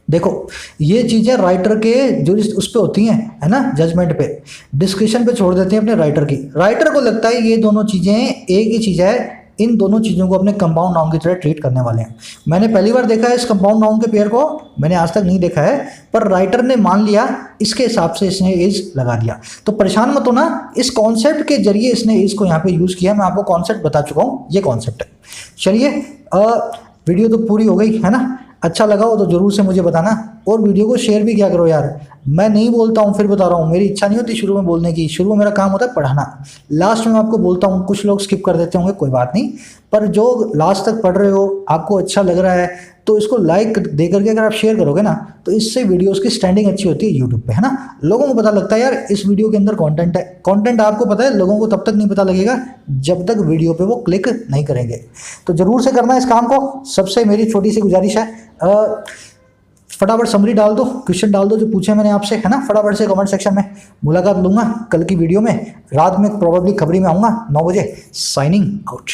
देखो ये चीजें राइटर के जो उस पे होती हैं, है ना, जजमेंट पे, डिस्कशन पे छोड़ देते हैं अपने राइटर की। राइटर को लगता है ये दोनों चीजें एक ही चीज है, इन दोनों चीज़ों को अपने कंपाउंड नाउन की तरह ट्रीट करने वाले हैं। मैंने पहली बार देखा है इस कंपाउंड नाउन के पेयर को, मैंने आज तक नहीं देखा है, पर राइटर ने मान लिया, इसके हिसाब से इसने इज लगा दिया। तो परेशान मत होना, इस कॉन्सेप्ट के जरिए इसने इज को यहाँ पे यूज किया। मैं आपको कॉन्सेप्ट बता चुका हूँ, ये कॉन्सेप्ट है। चलिए वीडियो तो पूरी हो गई है ना, अच्छा लगा हो तो जरूर से मुझे बताना, और वीडियो को शेयर भी किया करो यार। मैं नहीं बोलता हूँ, फिर बता रहा हूँ, मेरी इच्छा नहीं होती शुरू में बोलने की, शुरू में मेरा काम होता है पढ़ाना, लास्ट में मैं आपको बोलता हूँ। कुछ लोग स्किप कर देते होंगे, कोई बात नहीं, पर जो लास्ट तक पढ़ रहे हो, आपको अच्छा लग रहा है, तो इसको लाइक दे करके अगर आप शेयर करोगे ना, तो इससे वीडियोस की स्टैंडिंग अच्छी होती है यूट्यूब पे, है ना। लोगों को पता लगता है यार इस वीडियो के अंदर कंटेंट है। कंटेंट आपको पता है, लोगों को तब तक नहीं पता लगेगा जब तक वीडियो पे वो क्लिक नहीं करेंगे। तो जरूर से करना इस काम को। सबसे मेरी छोटी सी गुजारिश है, फटाफट समरी डाल दो, क्वेश्चन डाल दो जो पूछे मैंने आपसे, है ना, फटाफट से कमेंट सेक्शन में। मुलाकात लूंगा कल की वीडियो में, रात में प्रोबेबली खबरी में आऊँगा 9 बजे। Signing out.